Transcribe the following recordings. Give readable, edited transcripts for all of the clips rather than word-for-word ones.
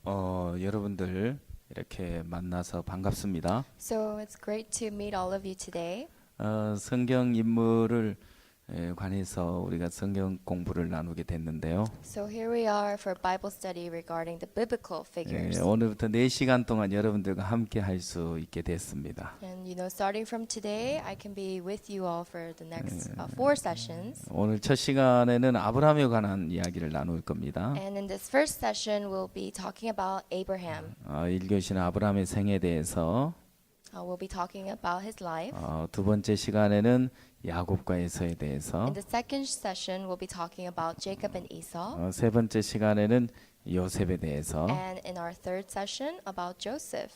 여러분들 이렇게 만나서 반갑습니다. So it's great to meet all of you today. 성경 인물을 관해서 우리가 성경 공부를 나누게 됐는데요. So here we are for Bible study regarding the biblical figures. 오늘부터 4시간 동안 여러분들과 함께 할 수 있게 됐습니다. And starting from today, I can be with you all for the next 4 sessions. 오늘 첫 시간에는 아브라함에 관한 이야기를 나눌 겁니다. And in this first session, we'll be talking about Abraham. 1교시는 아브라함의 생에 대해서, We'll be talking about his life. 두 번째 시간에는 야곱과 에서에 대해서, In the second session, we'll be talking about Jacob and Esau. 세 번째 시간에는 요셉에 대해서, And in our third session, about Joseph.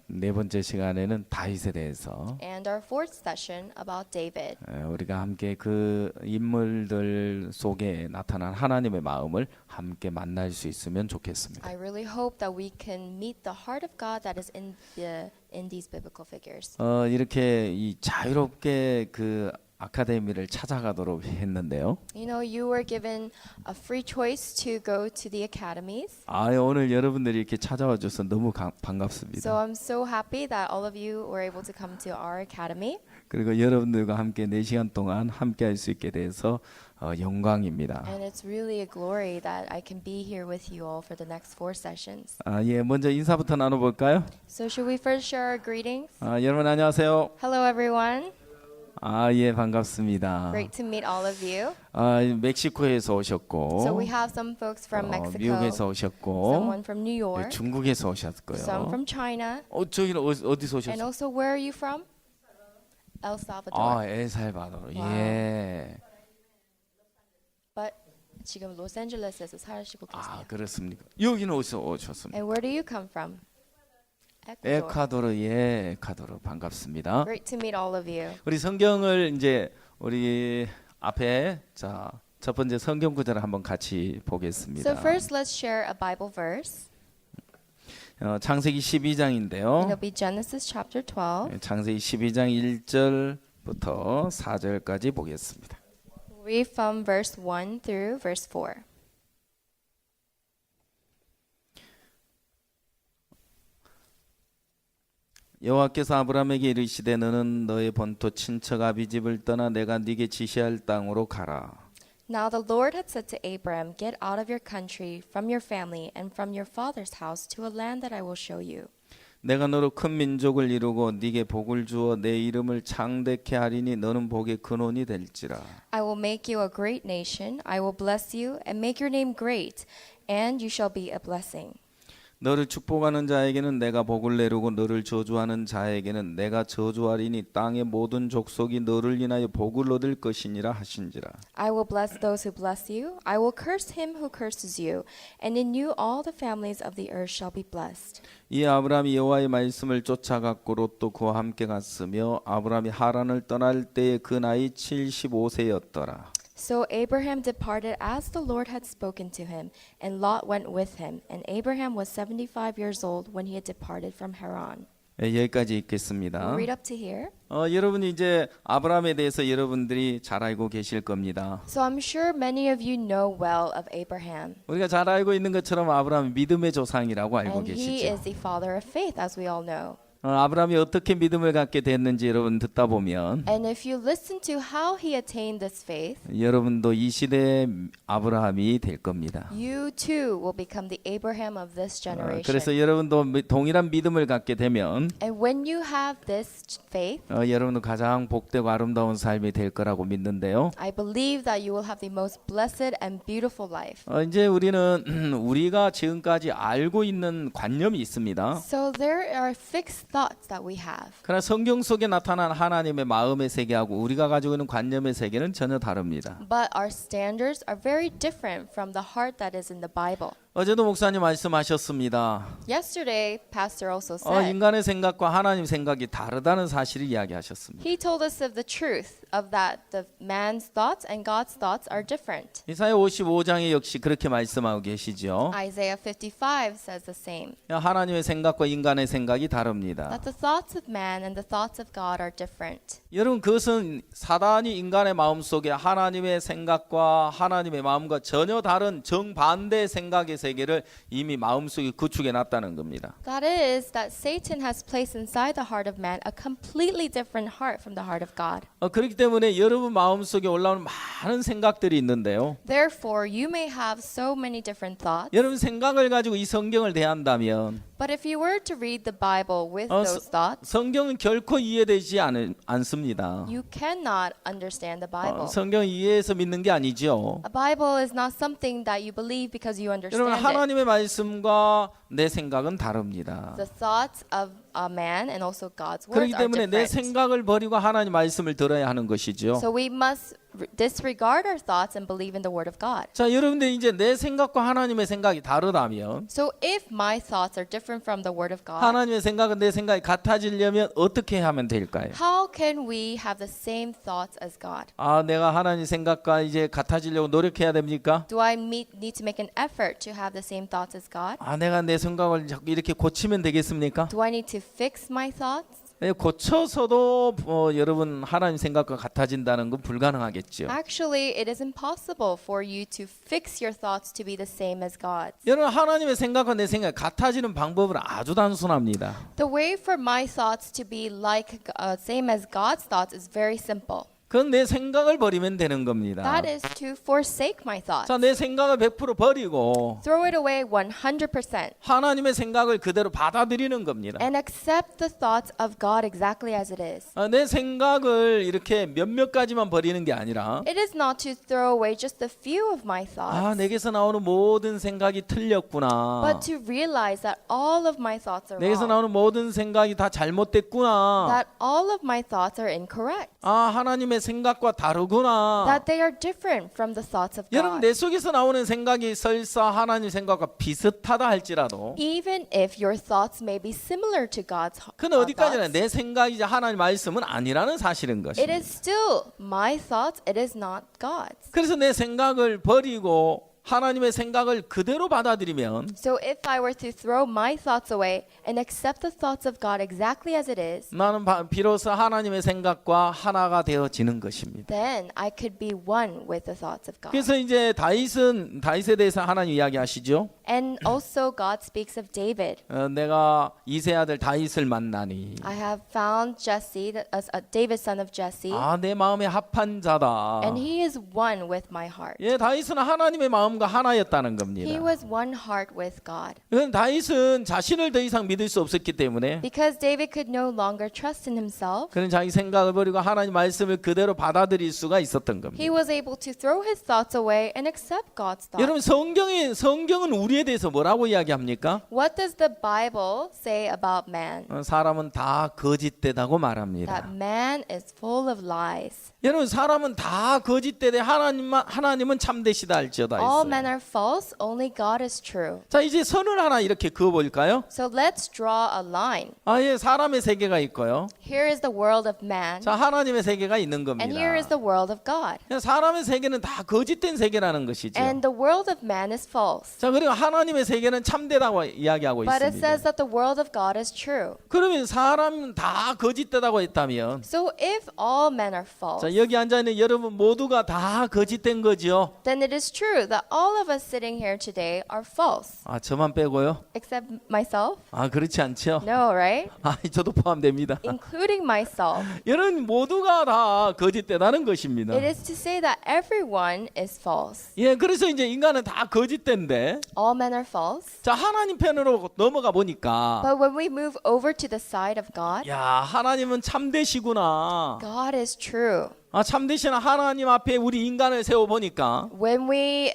네 번째 시간에는 다윗에 대해서 And our fourth session, about David. 우리가 함께 그 인물들 속에 나타난 하나님의 마음을 함께 만날 수 있으면 좋겠습니다. I really hope that we can meet the heart of God that is in these biblical figures. 이렇게 이 자유롭게 그 아카데미를 찾아가도록 했는데요. You were given a free choice to go to the academies. 오늘 여러분들이 이렇게 찾아와 줘서 너무 반갑습니다. So I'm so happy that all of you were able to come to our academy. 그리고 여러분들과 함께 4시간 동안 함께 할 수 있게 돼서 영광입니다. And it's really a glory that I can be here with you all for the next 4 sessions. 먼저 인사부터 나눠볼까요? So should we first share our greetings? 여러분 안녕하세요. Hello everyone. 반갑습니다. Great to meet all of you. 멕시코에서 오셨고, So we have some folks from Mexico, 미국에서 오셨고, someone from New York, 중국에서 오셨고요. some from China, 저기는 어디서 and 오셨어요? also where are you from? El Salvador. 엘살바도르. 와우. 예. But 지금 로스앤젤레스에서 사시고 계세요. 그렇습니까? 여기는 어디서 오셨습니까? And where do you come from? 에콰도르. 에콰도르 반갑습니다. Great to meet all of you. 우리 성경을 이제 우리 앞에 첫 번째 성경 구절을 한번 같이 보겠습니다. So first let's share a Bible verse. 창세기 12장인데요. It'll be Genesis chapter 12. 창세기 12장 1절부터 4절까지 보겠습니다. Read from verse 1 through verse 4. 여호와께서 아브라함에게 이르시되 너는 너의 본토 친척 아비 집을 떠나 내가 네게 지시할 땅으로 가라. Now the Lord had said to Abram, Get out of your country, from your family, and from your father's house to a land that I will show you. 내가 너로 큰 민족을 이루고 네게 복을 주어 내 이름을 창대케 하리니 너는 복의 근원이 될지라. I will make you a great nation. I will bless you and make your name great, and you shall be a blessing. 너를 축복하는 자에게는 내가 복을 내리고 너를 저주하는 자에게는 내가 저주하리니 땅의 모든 족속이 너를 인하여 복을 얻을 것이니라 하신지라. I will bless those who bless you. I will curse him who curses you, and in you all the families of the earth shall be blessed. 이 아브라함이 여호와의 말씀을 쫓아갔고 롯도 그와 함께 갔으며 아브라함이 하란을 떠날 때에 그 나이 75세였더라. So Abraham departed as the Lord had spoken to him, and Lot went with him. And Abraham was 75 years old when he had departed from Haran. 여기까지 읽겠습니다. Read up to here. 여러분이 이제 아브라함에 대해서 여러분들이 잘 알고 계실 겁니다. So I'm sure many of you know well of Abraham. 우리가 잘 알고 있는 것처럼 아브라함이 믿음의 조상이라고 알고 And he 계시죠. is the father of faith, as we all know. 아브라함이 어떻게 믿음을 갖게 됐는지 여러분 듣다 보면 And if you listen to how he attained this faith, 여러분도 이 시대의 아브라함이 될 겁니다. you too will become the Abraham of this generation. 그래서 여러분도 동일한 믿음을 갖게 되면 And when you have this faith, 여러분도 가장 복되고 아름다운 삶이 될 거라고 믿는데요. I believe that you will have the most blessed and beautiful life. 이제 우리는 우리가 지금까지 알고 있는 관념이 있습니다. So there are fixed thoughts that we have. 그러나 성경 속에 나타난 하나님의 마음의 세계하고 우리가 가지고 있는 관념의 세계는 전혀 다릅니다. But our standards are very different from the heart that is in the Bible. 어제도 목사님 말씀하셨습니다. Yesterday, Pastor also said, 인간의 생각과 하나님 생각이 다르다는 사실을 이야기하셨습니다. he told us of the truth of that the man's thoughts and God's thoughts are different. 이사야 55장에 역시 그렇게 말씀하고 계시죠. Isaiah 55 says the same. 하나님의 생각과 인간의 생각이 다릅니다. That the thoughts of man and the thoughts of God are different. 여러분 그것은 사단이 인간의 마음속에 하나님의 생각과 하나님의 마음과 전혀 다른 정반대 생각의 세계를 세계를 이미 마음속에 구축해 놨다는 겁니다. That is, that Satan has placed inside the heart of man a completely different heart from the heart of God. 그렇기 때문에 여러분 마음속에 올라오는 많은 생각들이 있는데요. Therefore, you may have so many different thoughts. 여러분 생각을 가지고 이 성경을 대한다면 But if you were to read the Bible with those thoughts, 성경은 결코 이해되지 않습니다. you cannot understand the Bible. 성경 이해해서 믿는 게 아니죠. A Bible is not something that you believe because you 여러분 understand it. 하나님의 말씀과 내 생각은 다릅니다. The thoughts of a man and also God's words 그렇기 are 때문에 내 different. 생각을 버리고 하나님 말씀을 들어야 하는 것이죠. So we must disregard our thoughts and believe in the word of God. 자, 여러분들 이제 내 생각과 하나님의 생각이 다르다면 So if my thoughts are different from the word of God, 하나님의 생각은 내 생각이 같아지려면 어떻게 하면 될까요? how can we have the same thoughts as God? 내가 하나님 생각과 이제 같아지려고 노력해야 됩니까? Do I need to make an effort to have the same thoughts as God? 내가 내 생각을 자꾸 이렇게 고치면 되겠습니까? Do I need to fix my thoughts? 고쳐서도 여러분 하나님 생각과 같아진다는 건 불가능하겠죠. Actually, it is impossible for you to fix your thoughts to be the same as God's. 여러분 하나님의 생각과 내 생각이 같아지는 방법은 아주 단순합니다. The way for my thoughts to be like same as God's thoughts is very simple. 그건 내 생각을 버리면 되는 겁니다. That is to forsake my thoughts. 자, 내 생각을 100% 버리고 Throw it away 100% 하나님의 생각을 그대로 받아들이는 겁니다. and accept the thoughts of God exactly as it is. 내 생각을 이렇게 몇몇 가지만 버리는 게 아니라 It is not to throw away just a few of my thoughts, 내게서 나오는 모든 생각이 틀렸구나. but to realize that all of my thoughts are 내게서 wrong, 나오는 모든 생각이 다 잘못됐구나. that all of my thoughts are incorrect, 하나님의 생각과 다르구나. that they are different from the thoughts of 여러분 God. 내 속에서 나오는 생각이 설사 하나님 생각과 비슷하다 할지라도 Even if your thoughts may be similar to God's 그건 어디까지나 thoughts, 내 생각이자 하나님 말씀은 아니라는 사실인 it 것입니다. is still my thoughts, it is not God's. 그래서 내 생각을 버리고 하나님의 생각을 그대로 받아들이면 So if I were to throw my thoughts away and accept the thoughts of God exactly as it is, 나는 비로소 하나님의 생각과 하나가 되어지는 것입니다. then I could be one with the thoughts of God. 그래서 이제 다윗에 대해서 하나님 이야기하시죠. And also God speaks of David. 내가 이세 아들 다윗을 만나니 I have found Jesse, David son of Jesse, 내 마음에 합한 자다. and he is one with my heart. 다윗은 하나님의 마음과 하나였다는 He 겁니다. was one heart with God. 그건 다윗은 자신을 더 이상 믿을 수 없었기 때문에 Because David could no longer trust in himself, 그는 자기 생각을 버리고 하나님 말씀을 그대로 받아들일 수가 있었던 겁니다. he was able to throw his thoughts away and accept God's thoughts. 여러분 성경은 우리에 대해서 뭐라고 이야기합니까? What does the Bible say about man? 사람은 다 거짓되다고 말합니다. That man is full of lies. 여러분 사람은 다 거짓되되 하나님은 참되시다 할지어다 All 했어요. men are false, only God is true. 자 이제 선을 하나 이렇게 그어볼까요? So let's draw a line. 사람의 세계가 있고요. Here is the world of man, 자 하나님의 세계가 있는 겁니다. and here is the world of God. 사람의 세계는 다 거짓된 세계라는 것이죠. And the world of man is false. 자 그리고 하나님의 세계는 참되다고 이야기하고 But it 있습니다. says that the world of God is true. 그러면 사람은 다 거짓되다고 했다면 So if all men are false, 자 여기 앉아 있는 여러분 모두가 다 거짓된 거죠. then it is true that all of us sitting here today are false. 저만 빼고요. Except myself? 그렇지 않죠. No, right? 저도 포함됩니다. Including myself. 여러분 모두가 다 거짓되다는 것입니다. It is to say that everyone is false. 그래서 이제 인간은 다 거짓된데 All men are false. 자 하나님 편으로 넘어가 보니까 But when we move over to the side of God, 하나님은 참되시구나. God is true. 참되신 하나님 앞에 우리 인간을 세워 보니까 When we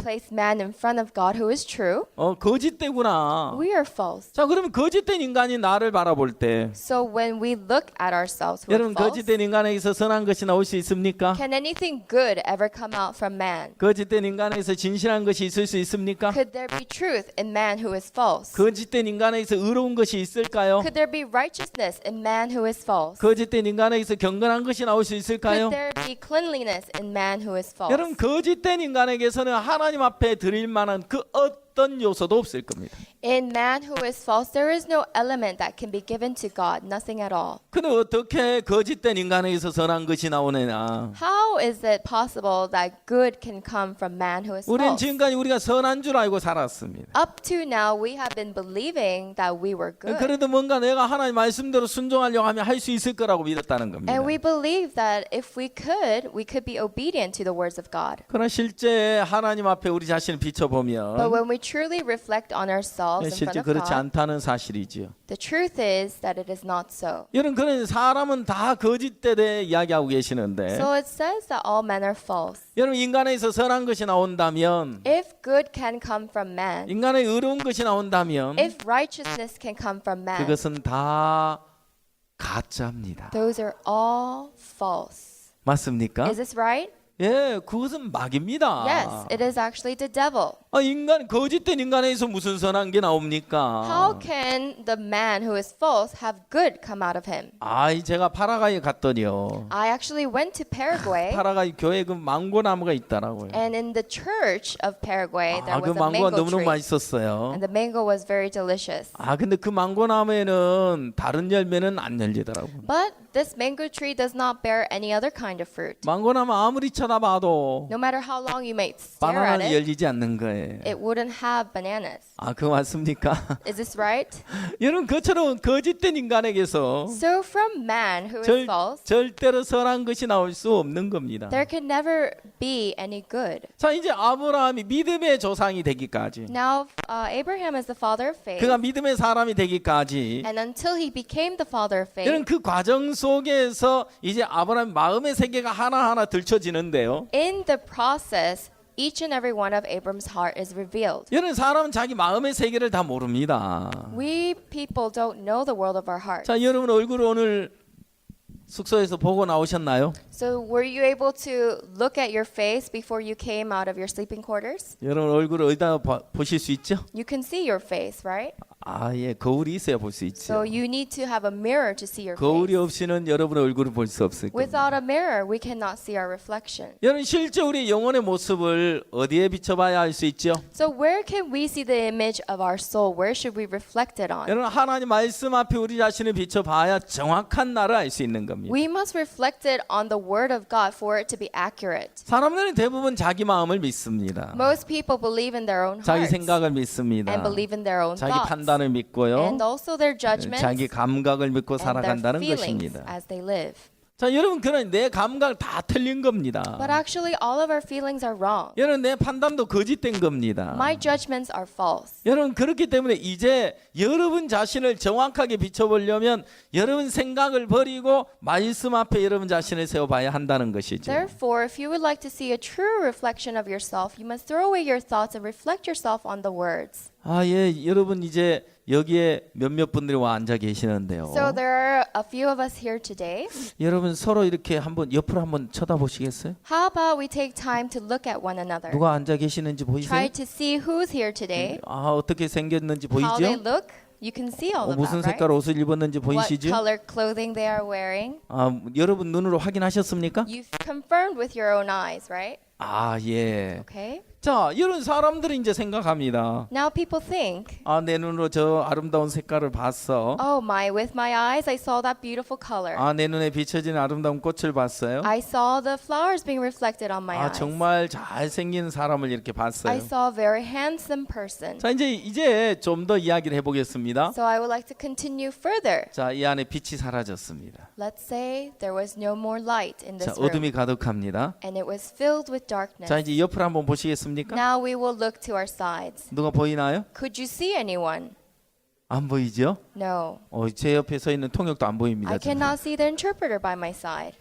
place man in front of God who is true, 거짓되구나. we are false. 자 그러면 거짓된 인간이 나를 바라볼 때 So when we look at ourselves who are 여러분 false, 거짓된 인간에게서 선한 것이 나올 수 있습니까? can anything good ever come out from man? 거짓된 인간에게서 진실한 것이 있을 수 있습니까? Could there be truth in man who is false? 거짓된 인간에게서 의로운 것이 있을까요? Could there be righteousness in man who is false? 거짓된 인간에게서 경건한 것이 나올 수 있을까요? Could there be cleanliness in man who is false? 여러분 거짓된 인간에게서는 하나님 앞에 드릴 만한 그 어떤 요소도 없을 겁니다. In man who is false, there is no element that can be given to God, nothing at all. 근데 어떻게 거짓된 인간에게서 선한 것이 나오느냐? How is it possible that good can come from man who is 우리는 false? 지금까지 우리가 선한 줄 알고 살았습니다. Up to now, we have been believing that we were good. 그래도 뭔가 내가 하나님 말씀대로 순종하려고 하면 할 수 있을 거라고 믿었다는 겁니다. And we believe that if we could be obedient to the words of God. 그러나 실제 하나님 앞에 우리 자신을 But 비춰보면 when we truly reflect on ourselves in 실제 front of 그렇지 God, 않다는 사실이지요. the truth is that it is not so. 여러분 그런 사람은 다 거짓되에 대해 이야기하고 계시는데 So it says that all men are false. 여러분 인간에서 선한 것이 나온다면 If good can come from man, 인간의 의로운 것이 나온다면 if righteousness can come from man, 그것은 다 가짜입니다. those are all false. 맞습니까? Is this right? 예, 그것은 막입니다. Yes, it is actually the devil. 인간 거짓된 인간에서 무슨 선한 게 나옵니까? How can the man who is false have good come out of him? 제가 파라과이에 갔더니요. I actually went to Paraguay, 파라과이 교회에 그 망고나무가 있더라고요. and in the church of Paraguay, there 그 was a 망고가 mango 너무너무 tree, 맛있었어요. and the mango was very delicious. 근데 그 망고나무에는 다른 열매는 안 열리더라고요. But this mango tree does not bear any other kind of fruit. 망고나무 아무리 쳐다봐도 No matter how long you may stare at 바나나는 it, 열리지 않는 거예요. it wouldn't have bananas. 그거 맞습니까? Is this right? 여러분 그처럼 거짓된 인간에게서 So from man who is false, 절대로 선한 것이 나올 수 없는 겁니다. there can never be any good. 자 이제 아브라함이 믿음의 조상이 되기까지 Now, Abraham is the father of faith, 그가 믿음의 사람이 되기까지 and until he became the father of faith, 여러분 그 과정 속에서 이제 아브라함 마음의 세계가 하나하나 들춰지는데요. in the process, each and every one of Abram's heart is revealed. 여러분 사람은 자기 마음의 세계를 다 모릅니다. We people don't know the world of our heart. 자 여러분 얼굴을 오늘 숙소에서 보고 나오셨나요? So were you able to look at your face before you came out of your sleeping quarters? 여러분 얼굴을 어디다 보실 수 있죠? You can see your face, right? 예, 거울이 있어야 볼 수 So 있죠. you need to have a mirror to see your 거울이 face. 없이는 여러분의 얼굴을 볼 수 없을 겁니다. Without a mirror, we cannot see our reflection. 여러분 실제 우리 영혼의 모습을 어디에 비춰봐야 알 수 있죠? So where can we see the image of our soul? Where should we reflect it on? 여러분 하나님 말씀 앞에 우리 자신을 비춰봐야 정확한 나를 알 수 있는 겁니다. We must reflect it on the word of God for it to be accurate. 사람들은 대부분 자기 마음을 믿습니다. Most people believe in their own 자기 hearts 생각을 믿습니다. and believe in their own 자기 thoughts 판단을 믿고요. and also their judgments 자기 감각을 믿고 and their 살아간다는 feelings 것입니다. as they live. 자, 여러분 그런 내 감각 다 틀린 겁니다. But actually, all of our feelings are wrong. 여러분 내 판단도 거짓된 겁니다. My judgments are false. 여러분 그렇기 때문에 이제 여러분 자신을 정확하게 비춰보려면 여러분 생각을 버리고 말씀 앞에 여러분 자신을 세워봐야 한다는 것이죠. Therefore, if you would like to see a true reflection of yourself, you must throw away your thoughts and reflect yourself on the words. 예, 여러분 이제 여기에 몇몇 분들이 와 앉아 계시는데요. So there are a few of us here today. 여러분 서로 이렇게 한번 옆으로 한번 쳐다보시겠어요? How about we take time to look at one another? 누가 앉아 계시는지 보이세요? Try to see who's here today, 어떻게 생겼는지 how they 보이죠? look. You can see all of 무슨 that, 색깔 right? 옷을 입었는지 What 보이시죠? color clothing they are wearing. 여러분 눈으로 확인하셨습니까? You've confirmed with your own eyes, right? 예. Okay. 자, 이런 사람들이 이제 생각합니다. Now people think, 내 눈으로 저 아름다운 색깔을 봤어. oh my, with my eyes I saw that beautiful color. 내 눈에 비춰지는 아름다운 꽃을 봤어요. I saw the flowers being reflected on my eyes. 정말 잘생긴 사람을 이렇게 I 봤어요. saw a very handsome person. 자, 이제 좀 더 이야기를 해보겠습니다. So I would like to continue further. 자, 이 안에 빛이 사라졌습니다. Let's say there was no more light in 자, this room, 어둠이 가득합니다. and it was filled with darkness. 자, 이제 옆으로 한번 보시겠습니까? Now we will look to our sides. 누가 보이나요? Could you see anyone? 안 보이죠? No. 제 옆에 서 있는 통역도 안 보입니다. I 지금. cannot see the interpreter by my side.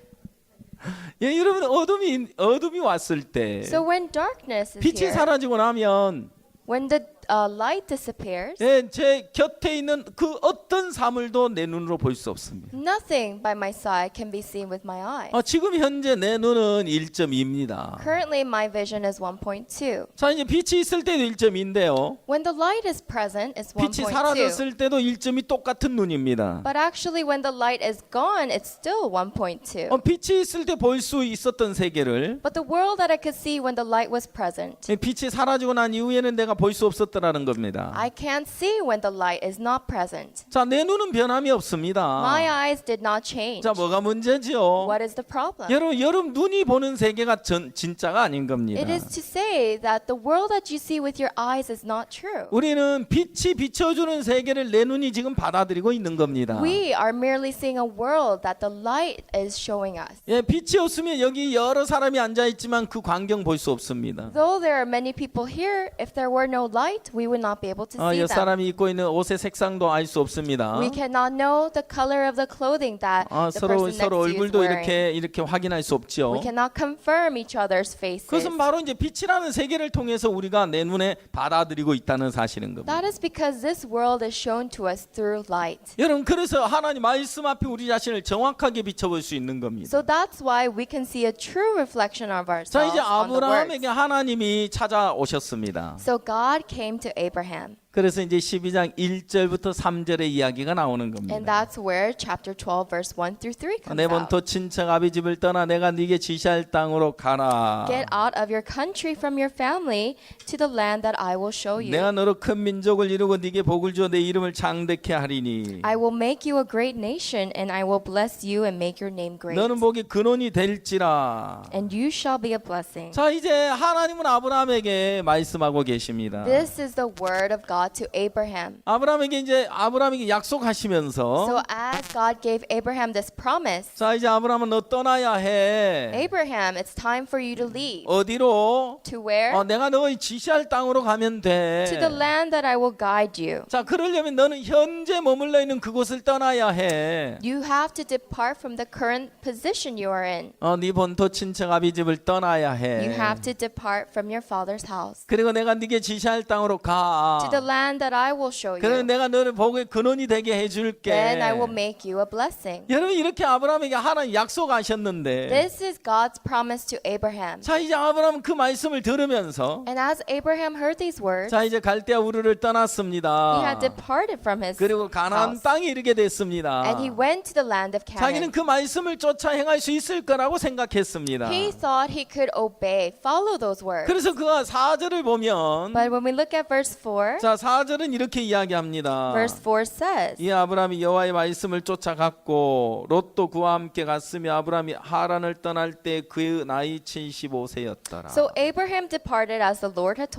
예, 여러분 어둠이 왔을 때 So when darkness is 빛이 here, 사라지고 나면 when the light disappears, 제 곁에 있는 그 어떤 사물도 내 눈으로 볼 수 없습니다. nothing by my side can be seen with my eye. 지금 현재 내 눈은 1.2입니다. Currently, my vision is 1.2. 자, 이제 빛이 있을 때도 1.2인데요. When the light is present, it's 빛이 1.2. 사라졌을 때도 1.2 똑같은 눈입니다. But actually, when the light is gone, it's still 1.2. 빛이 있을 때 볼 수 있었던 세계를 But the world that I could see when the light was present, 빛이 사라지고 난 이후에는 내가 볼 수 없었던 없었더라는 겁니다. I can't see when the light is not present. 자, 내 눈은 변함이 없습니다. My eyes did not change. 자, 뭐가 문제지요? What is the problem? 여러분 눈이 보는 세계가 진짜가 아닌 겁니다. It is to say that the world that you see with your eyes is not true. 우리는 빛이 비춰주는 세계를 내 눈이 지금 받아들이고 있는 겁니다. We are merely seeing a world that the light is showing us. 예, 빛이 없으면 여기 여러 사람이 앉아 있지만 그 광경 볼 수 없습니다. Though there are many people here, if there were no light, we would not be able to see 여 them. 사람이 입고 있는 옷의 색상도 알 수 없습니다. We cannot know the color of the clothing that the person next 서로 to you is 얼굴도 wearing. 이렇게 확인할 수 없죠. We cannot confirm each other's faces. 그것은 바로 이제 빛이라는 세계를 통해서 우리가 내 눈에 받아들이고 있다는 사실인 겁니다. That is because this world is shown to us through light. 여러분 그래서 하나님 말씀 앞에 우리 자신을 정확하게 비춰볼 수 있는 겁니다. So that's why we can see a true reflection of 자, ourselves 이제 on the 아브라함에게 words. 하나님이 찾아오셨습니다. So God came to Abraham. 그래서 이제 12장 1절부터 3절의 이야기가 나오는 And 겁니다. that's where chapter 12 verse 1 through 3 comes 내 out. 본토 친척 아비 집을 떠나 내가 네게 지시할 땅으로 가라. Get out of your country from your family to the land that I will show you. 내가 너로 큰 민족을 이루고 네게 복을 주어 내 이름을 장대케 하리니 I will make you a great nation and I will bless you and make your name great. 너는 복이 근원이 될지라. And you shall be a blessing. 자, 이제 하나님은 아브라함에게 말씀하고 계십니다. This is the word of God to Abraham. 아브라함에게 약속하시면서 So as God gave Abraham this promise, 자, 이제 아브라함은 너 떠나야 해. Abraham, it's time for you to leave. 어디로? To where? 내가 너희 지시할 땅으로 가면 돼. To the land that I will guide you. 자, 그러려면 너는 현재 머물러 있는 그곳을 떠나야 해. You have to depart from the current position you are in. 네 본토 친척 아비 집을 떠나야 해. You have to depart from your father's house. 그리고 내가 네게 지시할 땅으로 가. To the land that I will show 그러면 you. 내가 너를 복의 근원이 되게 해줄게. Then I will make you a blessing. 여러분 이렇게 아브라함에게 하나님 약속하셨는데 This is God's promise to Abraham. 자, 이제 아브라함은 그 말씀을 들으면서 And as Abraham heard these words, 자, 이제 갈대아 우르를 he 떠났습니다. had departed from his 그리고 가나안 house. 땅에 이르게 됐습니다. And he went to the land of 자기는 Canaan. 그 말씀을 쫓아 행할 수 있을 거라고 생각했습니다. He thought he could obey, follow those words. 그래서 그가 4절을 보면 But when we look at verse 4, 자, 4절은 이렇게 이야기합니다. verse 4 says, 이 아브라함이 여호와의 말씀을 쫓아갔고 롯도 그와 함께 갔으며 아브라함이 하란을 떠날 때 그의 나이 75세였더라. So Abraham departed as the Lord had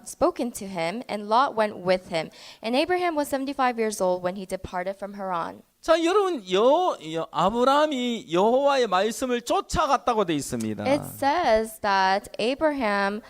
spoken to him, and Lot went with him. And Abraham was 75 years old when he departed from Haran. 자, 여러분 아브라함이 여호와의 말씀을 쫓아갔다고 돼 있습니다. It says that Abraham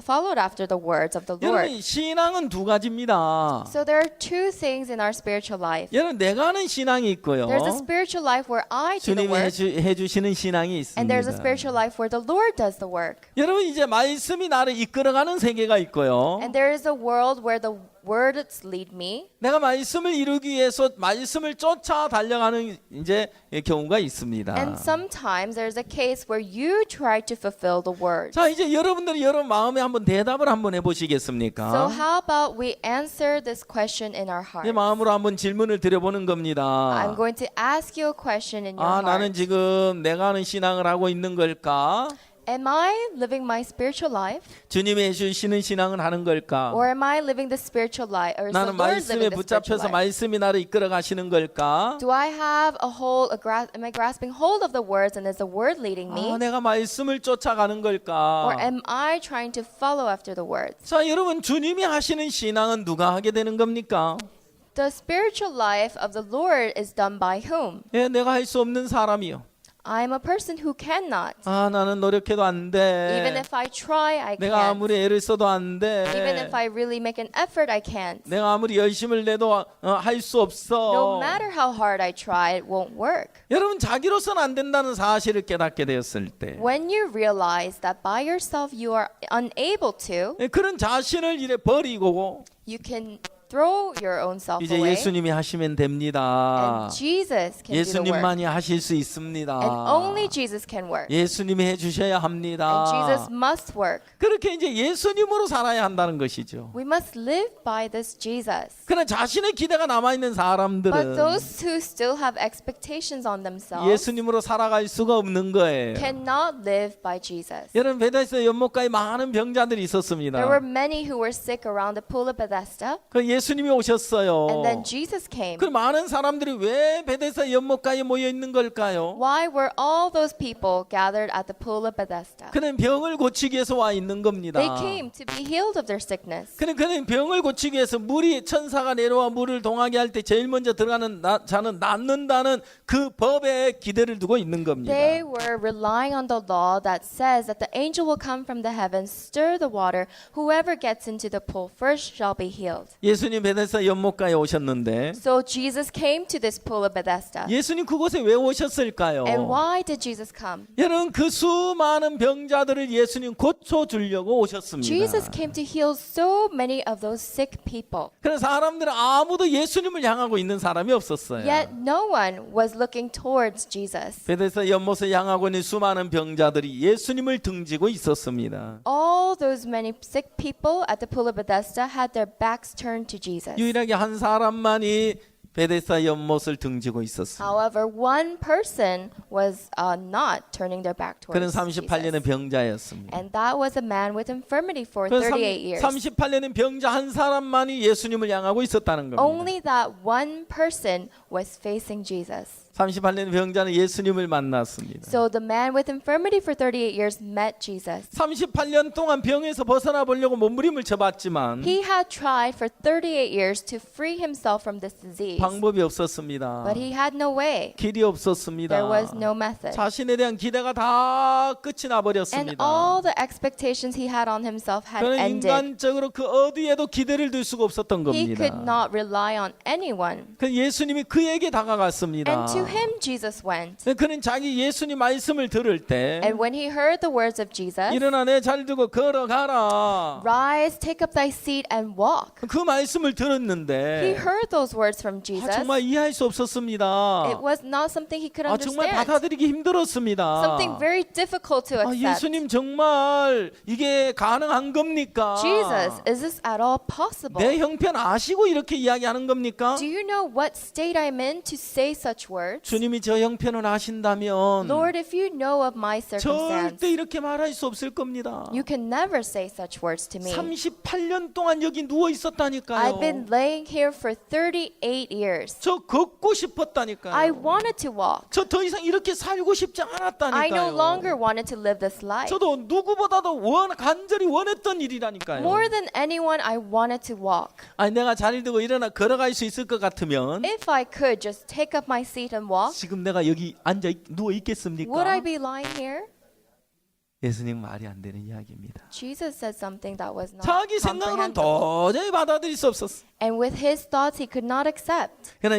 followed after the words of the Lord. 여러분 신앙은 두 가지입니다. So there are two things in our spiritual life. 여러분 내가 하는 신앙이 있고요. There's a spiritual life where I do the 주님이 work, 해주시는 신앙이 있습니다. and there's a spiritual life where the Lord does the work. 여러분 이제 말씀이 나를 이끌어가는 세계가 있고요. And there is a world where the words lead me. 내가 말씀을 이루기 위해서 말씀을 쫓아 달려가는 이제 경우가 있습니다. And sometimes there's a case where you try to fulfill the word. 자, 이제 여러분들이 여러분 마음에 한번 대답을 한번 So 해보시겠습니까? how about we answer this question in our 내 heart? 마음으로 한번 질문을 드려보는 겁니다. I'm going to ask you a question in your 나는 heart. 지금 내가 하는 신앙을 하고 있는 걸까? Am I living my spiritual life? 주님이 해주시는 신앙을 하는 걸까? Or am I living the spiritual life? Or is the 나는 Lord 말씀에 living the spiritual 붙잡혀서 life? 말씀이 나를 이끌어 가시는 걸까? Do I have am I grasping hold of the words and is the word leading me? 내가 말씀을 쫓아가는 걸까? Or am I trying to follow after the words? 자, 여러분 주님이 하시는 신앙은 누가 하게 되는 겁니까? The spiritual life of the Lord is done by whom? 예, 내가 할 수 없는 사람이요. I'm a person who cannot. 나는 노력해도 안 돼. Even if I try, I 내가 can't. 아무리 애를 써도 안 돼. Even if I really make an effort, I can't. 내가 아무리 열심을 내도 할 수 없어. No matter how hard I try, it won't work. 여러분 자기로서는 안 된다는 사실을 깨닫게 되었을 때 When you realize that by yourself you are unable to, 그런 자신을 이래 버리고 you can throw your own self 이제 away. 예수님이 하시면 됩니다. And Jesus can do the work. 예수님만이 하실 수 있습니다. And only Jesus can work. 예수님이 해주셔야 합니다. And Jesus must work. 그렇게 이제 예수님으로 살아야 한다는 것이죠. We must live by this Jesus. 그러나 자신의 기대가 남아있는 But 사람들은 those who still have expectations on themselves 예수님으로 살아갈 수가 없는 거예요. cannot live by Jesus. 여러분 베다스다 연못가에 많은 병자들이 있었습니다. There were many who were sick around the pool of Bethesda, 그 예수님이 오셨어요. and then Jesus came. 그 많은 사람들이 왜 베데스다 연못가에 모여 있는 걸까요? Why were all those people gathered at the pool of Bethesda? 그는 병을 고치기 위해서 와 있는 겁니다. They came to be healed of their sickness. 그는 병을 고치기 위해서 물이 천사가 내려와 물을 동하게 할 때 제일 먼저 들어가는 자는 낫는다는 그 법에 기대를 두고 있는 겁니다. They were relying on the law that says that the angel will come from the heavens, stir the water. Whoever gets into the pool first shall be healed. 예수님 베데스다 연못가에 오셨는데 So Jesus came to this pool of Bethesda. 예수님 그곳에 왜 오셨을까요? And why did Jesus come? 여러분 그 수많은 병자들을 예수님 고쳐주려고 오셨습니다. Jesus came to heal so many of those sick people. 그래서 사람들은 아무도 예수님을 향하고 있는 사람이 없었어요. Yet no one was looking towards Jesus. 베데스다 연못을 향하고 있는 수많은 병자들이 예수님을 등지고 있었습니다. All those many sick people at the pool of Bethesda had their backs turned to Jesus. 유일하게 한 사람만이 베데스다 연못을 등지고 있었습니다. However, one person was not turning their back 그는 towards 38년의 Jesus. 병자였습니다. And that was a man with infirmity for 그 38 years. 38년의 병자 한 사람만이 예수님을 향하고 있었다는 겁니다. Only that one person was facing Jesus. 38년의 병자는 예수님을 만났습니다. So the man with infirmity for 38 years met Jesus. 38년 동안 병에서 벗어나 보려고 몸부림을 쳐봤지만 He had tried for 38 years to free himself from this disease, 방법이 없었습니다. but he had no way. 길이 없었습니다. There was no method. 자신에 대한 기대가 다 끝이 And 나버렸습니다. all the expectations he had on himself had 그는 ended. 인간적으로 그 어디에도 기대를 둘 수가 없었던 He could 겁니다. not rely on anyone. 그 예수님이 그에게 다가갔습니다. And to him Jesus went. 그는 자기 예수님 말씀을 들을 때 And when he heard the words of Jesus, 일어나 내 잘 두고 걸어가라. rise, take up thy seat and walk. 그 말씀을 He 들었는데 heard those words from Jesus. 정말 이해할 수 없었습니다. It was not something he could 정말 understand. 받아들이기 힘들었습니다. Something very difficult to accept. 예수님 정말 이게 가능한 겁니까? Jesus, is this at all possible? 내 형편 아시고 이렇게 이야기하는 겁니까? Do you know what state I'm in to say such words? 주님이 저 형편을 아신다면 Lord, if you know of my circumstance, 절대 이렇게 말할 수 없을 겁니다. you can never say such words to me. 38년 동안 여기 누워 있었다니까요. I've been laying here for 38 years. 저 걷고 싶었다니까요. I wanted to walk. 저 더 이상 이렇게 살고 싶지 I no 않았다니까요. longer wanted to live this life. 저도 누구보다도 간절히 원했던 일이라니까요. More than anyone, I wanted to walk. 내가 자리를 두고 일어나 걸어갈 수 있을 것 같으면 If I could just take up my seat and walk, 지금 내가 여기 누워 있겠습니까? would I be lying here? 예수님 말이 안 되는 이야기입니다. Jesus said something that was not 자기 생각으로는 comprehensible. 도저히 받아들일 수 없었어. And with his thoughts, he could not accept. 그러나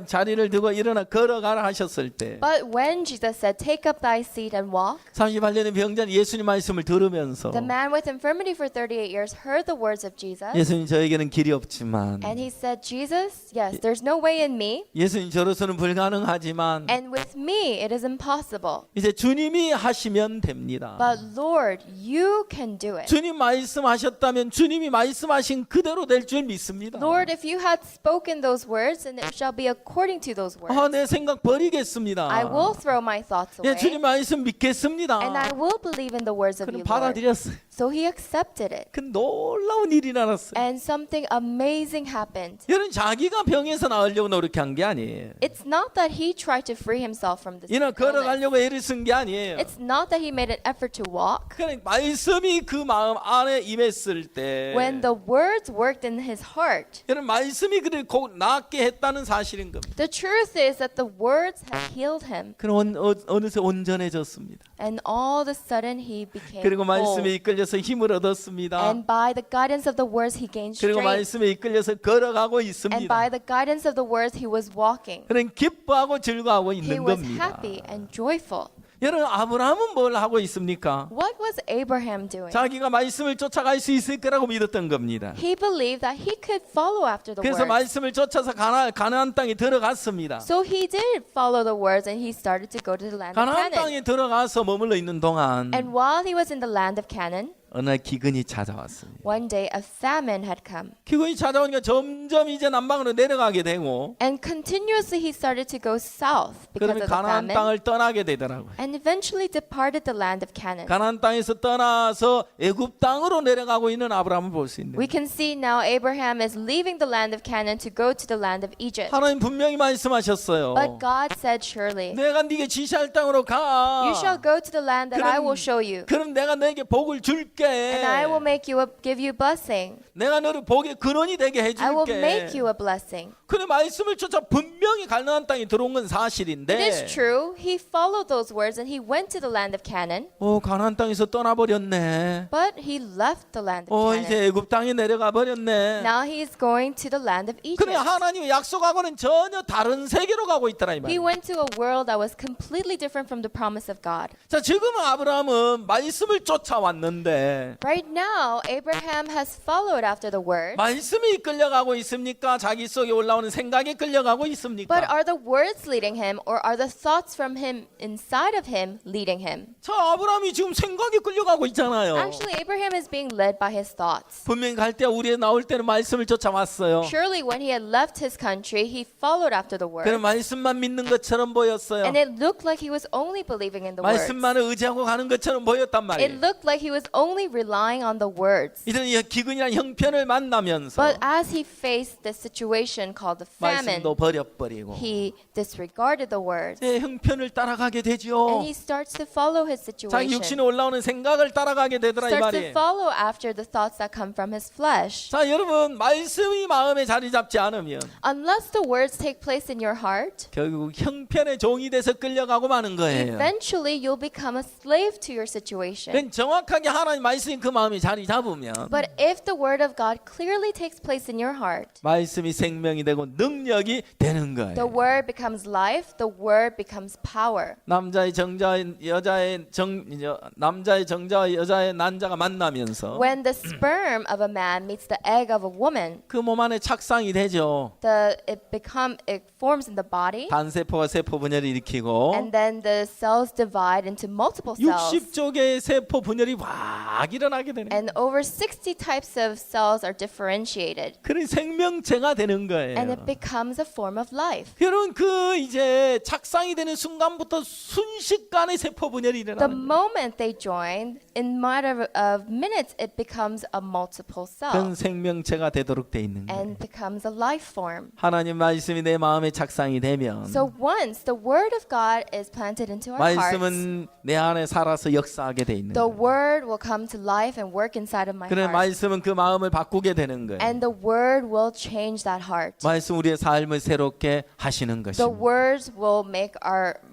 자리를 두고 일어나 걸어가라 하셨을 때 But when Jesus said, take up thy seat and walk, 38년의 병자는 예수님 말씀을 들으면서 the man with infirmity for 38 years heard the words of Jesus. 예수님 저에게는 길이 없지만 And he said, Jesus, yes, there's no way in me. 예수님 저로서는 불가능하지만 And with me, it is impossible. 이제 주님이 하시면 됩니다. But Lord, you can do it. 주님 말씀하셨다면 주님이 말씀하신 그대로 될 줄 믿습니다. Lord, if you had spoken those words, and it shall be according to those words. 내 생각 버리겠습니다. I will throw my thoughts away. 주님 말씀 믿겠습니다. And I will believe in the words of 그는 you, Lord. 받아들였어요. So he accepted it. 그 놀라운 일이 일어났어요. And something amazing happened. 여러분 자기가 병에서 나으려고 노력한 게 아니에요. It's not that he tried to free himself from this 이는 illness. 걸어가려고 애를 쓴 게 아니에요. It's not that he made an effort to walk. 그냥 말씀이 그 마음 안에 임했을 때 When the words worked in his heart, 여러분 말씀이 그를 곧 낫게 했다는 사실인 겁니다. the truth is that the words had healed him. 그는 어느새 온전해졌습니다. And all of a sudden he became 그리고 whole. 말씀에 이끌려서 힘을 얻었습니다. And by the guidance of the words he gained 그리고 strength. 말씀에 이끌려서 걸어가고 And 있습니다. by the guidance of the words he was walking. 그는 기뻐하고 즐거워하고 He 있는 was 겁니다. happy and joyful. 여러분 아브라함은 뭘 하고 있습니까? What was Abraham doing? 자기가 말씀을 쫓아갈 수 있을 거라고 믿었던 겁니다. He believed that he could follow after the 그래서 words. 말씀을 쫓아서 가나안 땅에 들어갔습니다. So he did follow the words and he started to go to the land of 가나안 Canaan. 땅에 들어가서 머물러 있는 동안 And while he was in the land of Canaan, 어느 날 기근이 찾아왔습니다. one day a famine had come. 기근이 찾아오니까 점점 이제 남방으로 내려가게 되고 And continuously he started to go south because 그러면 of the 가나안 famine. 땅을 떠나게 되더라고요. And eventually departed the land of Canaan. 가나안 땅에서 떠나서 애굽 땅으로 내려가고 있는 아브라함을 볼 수 있는 We 거예요. can see now Abraham is leaving the land of Canaan to go to the land of Egypt. 하나님 분명히 말씀하셨어요. But God said surely, 내가 네게 지시할 땅으로 가. you shall go to the land that I will show you. 그럼 내가 너에게 복을 줄게. And I will make you give you blessing. 내가 너를 복의 근원이 되게 I will make 해줄게. you a blessing. 그래 말씀을 쫓아 분명히 가나안 땅에 들어온 건 It 사실인데 is true. He followed those words and he went to the land of Canaan. 가나안 땅에서 떠나버렸네. But he left the land of Canaan. 이제 애굽 땅에 내려가 버렸네. Now he is going to the land of Egypt. 그래 하나님의 약속하고는 전혀 다른 세계로 가고 있더라 이 He 말이야. went to a world that was completely different from the promise of God. 자 지금은 아브라함은 말씀을 쫓아왔는데 Right now, Abraham has followed after the word. 말씀이 끌려가고 있습니까? 자기 속에 올라오는 생각에 끌려가고 있습니까? But are the words leading him, or are the thoughts from him inside of him leading him? 자 아브라함이 지금 생각에 끌려가고 있잖아요. Actually, Abraham is being led by his thoughts. 분명히 갈대아 우리에 나올 때는 말씀을 쫓아왔어요. Surely, when he had left his country, he followed after the word. 그런 말씀만 믿는 것처럼 보였어요. And it looked like he was only believing in the words. 말씀만을 의지하고 가는 것처럼 보였단 It 말이에요. looked like he was only relying on the words. 이런 기근이란 형편을 만나면서 But as he faced the situation called the famine, 말씀도 버려버리고 he disregarded the words. 내 형편을 따라가게 And 되죠. he starts to follow his 자기 situation. 육신에 올라오는 생각을 따라가게 되더라 이 Starts to 말이에요. follow after the thoughts that come from his flesh. 자 여러분 말씀이 마음에 자리 잡지 않으면 Unless the words take place in your heart, 결국 형편의 종이 돼서 끌려가고 마는 거예요. eventually you'll become a slave to your situation. 그건 정확하게 하나님 말씀이 그 마음에 자리 잡으면 But if the word of God clearly takes place in your heart, 말씀이 생명이 되고 능력이 되는 the 거예요. word becomes life, the word becomes power. 남자의 정자와 남자의 정자와 여자의 난자가 만나면서 When the sperm of a man meets the egg of a woman, 그 몸 안에 착상이 되죠. it forms in the body, 단세포가 세포 분열을 일으키고 and then the cells divide into multiple cells. 60쪽의 세포 분열이 확 일어나게 되는 거예요. And over 60 types of cells are differentiated. 그런 생명체가 되는 거예요. And it becomes a form of life. 여러분 그 이제 착상이 되는 순간부터 순식간에 세포 분열이 The 일어나는 거예요. moment they join, in matter of minutes, it becomes a multiple cell 그런 생명체가 되도록 돼 있는 거예요. and becomes a life form. 하나님 말씀이 내 마음에 착상이 되면 So once the word of God is planted into our hearts, 말씀은 내 안에 살아서 역사하게 돼 있는 the 거예요. word will come to life and work inside of my 그래 heart. 말씀은 그 마음을 바꾸게 되는 거예요. And the word will change that heart. 말씀 우리의 삶을 새롭게 하시는 The 것입니다. words will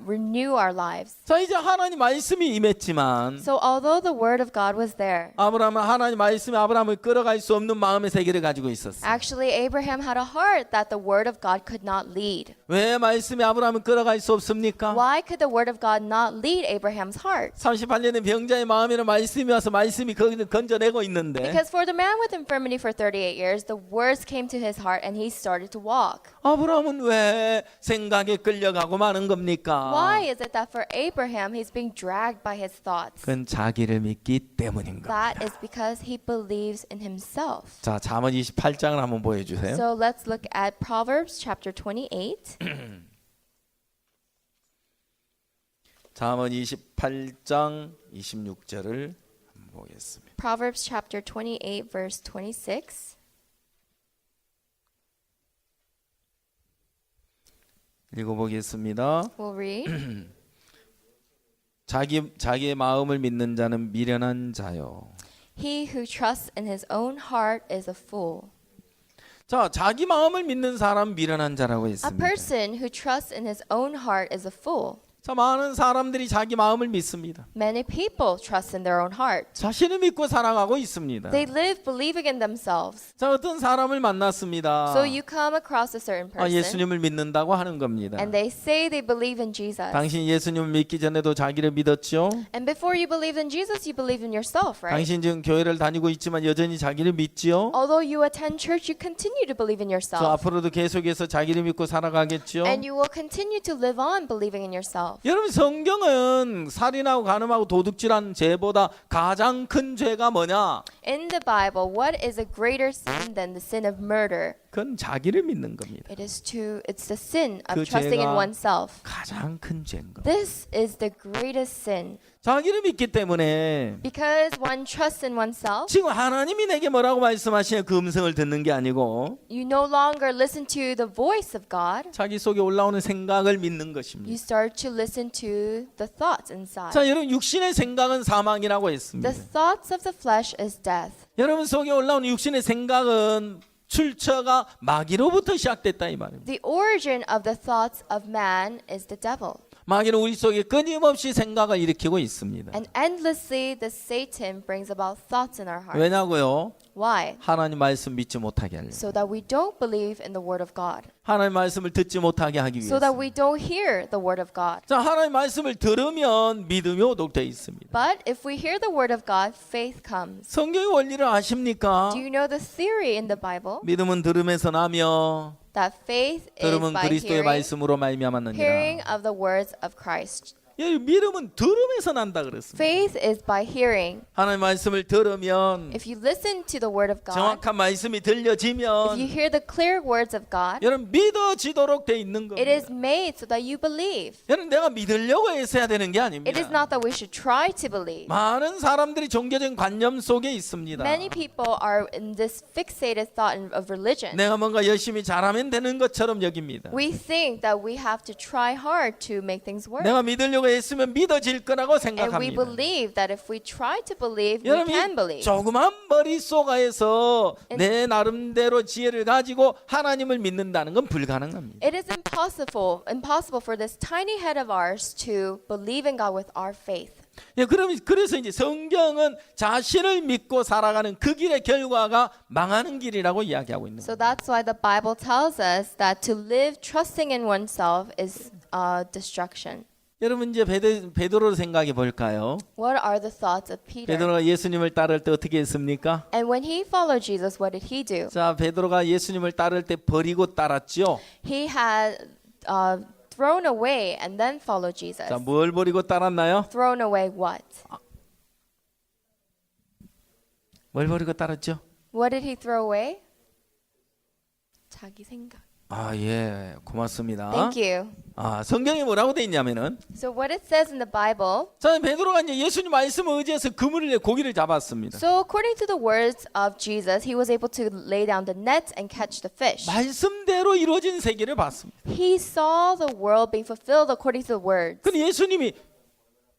renew our lives. 자 이제 하나님 말씀이 임했지만 So although the word of God was there, 아브라함은 하나님 말씀이 아브라함을 끌어갈 수 없는 마음의 세계를 가지고 있었어요. actually Abraham had a heart that the word of God could not lead. 왜 말씀이 아브라함을 끌어갈 수 없습니까? Why could the word of God not lead Abraham's heart? 38년의 병자의 마음에는 말씀이 와서 말씀이 거기를 건져내고 있는데 Because for the man with infirmity for 38 years, the words came to his heart and he started to walk. 아브라함은 왜 생각에 끌려가고 마는 겁니까? Why is it that for Abraham, he's being dragged by his thoughts? 그건 자기를 믿기 때문인 겁니다. That is because he believes in himself. 자, 잠언 28장을 한번 보여주세요. So let's look at Proverbs chapter 28. 잠언 28장 26절을 한번 보겠습니다. Proverbs chapter 28, verse 26. 읽어보겠습니다. We'll read. 자기의 마음을 믿는 자는 미련한 자요. He who trusts in his own heart is a fool. 자, 자기 마음을 믿는 사람 미련한 자라고 A 했습니다. person who trusts in his own heart is a fool. 자, 많은 사람들이 자기 마음을 믿습니다. Many people trust in their own heart. 자신을 믿고 살아가고 있습니다. They live believing in themselves. 자, 어떤 사람을 만났습니다. So you come across a certain person 예수님을 믿는다고 하는 겁니다. and they say they believe in Jesus. 당신 예수님을 믿기 전에도 자기를 믿었죠? And before you believe in Jesus, you believe in yourself, right? 당신 지금 교회를 다니고 있지만 여전히 자기를 믿지요? Although you attend church, you continue to believe in 저 yourself. 앞으로도 계속해서 자기를 믿고 살아가겠죠? And you will continue to live on believing in yourself. 여러분, 성경은 살인하고 간음하고 도둑질한 죄보다 가장 큰 죄가 뭐냐? In the Bible, what is a greater sin than the sin of murder? 그건 자기를 믿는 겁니다. It's the sin of 그 trusting in 죄가 oneself. 가장 큰 죄인 겁니다. This is the greatest sin. 자기를 믿기 때문에 Because one trusts in oneself, 지금 하나님이 내게 뭐라고 말씀하시냐, 그 음성을 듣는 게 아니고 you no longer listen to the voice of God. 자기 속에 올라오는 생각을 믿는 You 것입니다. start to listen to the thoughts inside. 자, 여러분, 육신의 생각은 사망이라고 했습니다. The thoughts of the flesh is death. 여러분 속에 올라오는 육신의 생각은 출처가 마귀로부터 시작됐다 이 말입니다. The origin of the thoughts of man is the devil. 마귀는 우리 속에 끊임없이 생각을 일으키고 있습니다. And endlessly the Satan brings about thoughts in our heart. 왜냐고요? Why? 하나님 말씀 믿지 못하게 하려고. So that we don't believe in the word of God. 하나님 말씀을 듣지 못하게 하기 So that 위해서. we don't hear the word of God. 자, 하나님 말씀을 들으면 믿음이 오도록 되어 있습니다. But if we hear the word of God, faith comes. 성경의 원리를 아십니까? Do you know the theory in the Bible? 믿음은 들음에서 나며 That faith is 들음은 by 그리스도의 hearing, 말씀으로 말미암았느니라. hearing of the words of Christ. 예, 믿음은 들음에서 난다 그랬습니다. Faith is by hearing. 하나님 말씀을 들으면 If you listen to the word of God, 정확한 말씀이 if you 들려지면 hear the clear words of God, 여러분 믿어지도록 돼 있는 it 겁니다. is made so that you believe. 여러분 내가 믿으려고 해서야 되는 게 아닙니다. It is not that we should try to believe. 많은 사람들이 종교적인 관념 속에 있습니다. Many people are in this fixated thought of religion. 내가 뭔가 열심히 잘하면 되는 것처럼 여깁니다. We think that we have to try hard to make things work. 내가 믿으려고 했으면 믿어질 거라고 And we 생각합니다. believe that if we try to believe, we 여러분 can 이 believe. 조그만 머릿속에서 내 나름대로 지혜를 가지고 하나님을 믿는다는 건 불가능합니다. It is impossible for this tiny head of ours to believe in God with our faith. 예, 그래서 이제 성경은 자신을 믿고 살아가는 그 길의 결과가 망하는 길이라고 이야기하고 있는 거예요. So that's why the Bible tells us that to live trusting in oneself is destruction. 여러분 이제 베드로를 생각해 볼까요? What are the thoughts of Peter? 베드로가 예수님을 따를 때 어떻게 했습니까? And when he followed Jesus, what did he do? 자, 베드로가 예수님을 따를 때 버리고 따랐죠. He had thrown away and then followed Jesus. 자, 뭘 버리고 따랐나요? Thrown away what? 뭘 버리고 따랐죠? What did he throw away? 자기 생각. 아, 예, 고맙습니다. Thank you. 아, 성경에 뭐라고 돼 있냐면은, So what it says in the Bible, 자, 베드로가 이제 예수님 말씀을 의지해서 그물을 내 고기를 잡았습니다. so according to the words of Jesus, he was able to lay down the net and catch the fish. 말씀대로 이루어진 세계를 봤습니다. He saw the world being fulfilled according to the words. 근데 예수님이